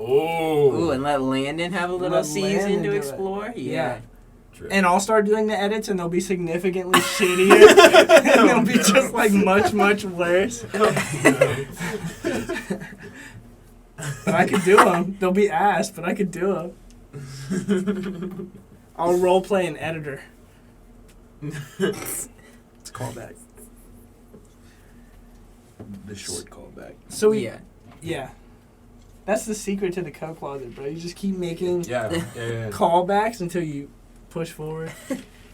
Ooh. Ooh, and let Landon have a little Let season Landon to do it. explore? Yeah. True. And I'll start doing the edits, and they'll be significantly shittier. And they'll be just like much, much worse. But I could do them. They'll be ass, but I could do them. I'll role play an editor. It's a callback. The short callback. So Yeah. yeah. That's the secret to the coat closet, bro. You just keep making Yeah. callbacks until you push forward.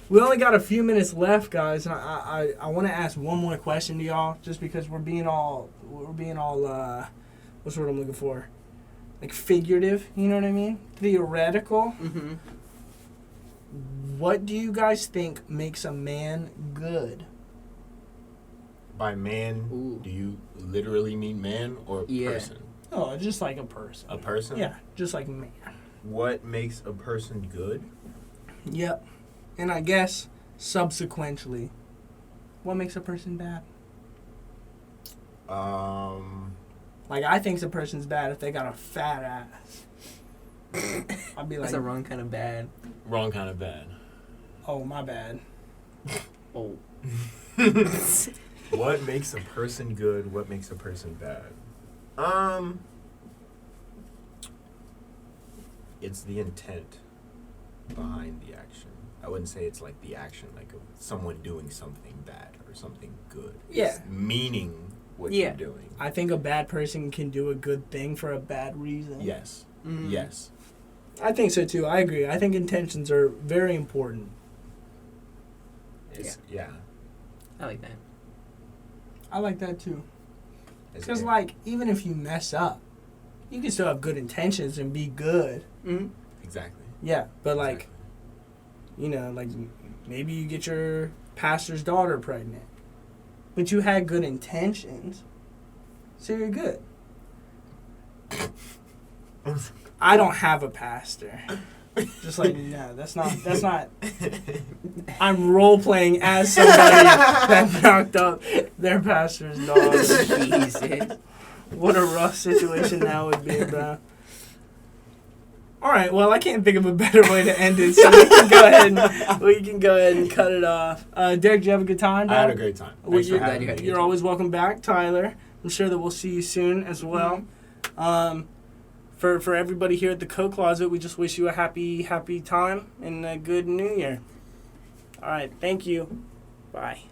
We only got a few minutes left, guys, and I want to ask one more question to y'all, just because we're being all what's the word I'm looking for? Like figurative, you know what I mean? Theoretical. Mm-hmm. What do you guys think makes a man good? By man, Ooh. do you literally mean man or Yeah. person? Oh, just like a person. A person? Yeah, just like a man. What makes a person good? Yep. And I guess subsequently, what makes a person bad? Like I think a person's bad if they got a fat ass. I'd be like, That's a wrong kind of bad. Wrong kind of bad. oh my bad. Oh. What makes a person good? What makes a person bad? It's the intent behind the action. I wouldn't say it's like the action, like of someone doing something bad or something good. Yeah. It's meaning what Yeah. you're doing. I think a bad person can do a good thing for a bad reason. Yes. Mm. Yes. I think so too. I agree. I think intentions are very important. Yeah. I like that. I like that too. It's- Because like even if you mess up, you can still have good intentions and be good. Mm-hmm. Exactly. Yeah, but like Exactly. you know, like maybe you get your pastor's daughter pregnant, but you had good intentions, so you're good. I don't have a pastor. Just like no, that's not. I'm role playing as somebody that knocked up their pastor's daughter. Jesus. What a rough situation that would be, bro. All right, well, I can't think of a better way to end it, so we can go ahead and cut it off. Derek, did you have a good time, bro? I had a great time. Thanks for You're, having me. you're always welcome back, Tyler. I'm sure that we'll see you soon as well. For everybody here at the Coat Closet, we just wish you a happy time and a good New Year. All right, thank you. Bye.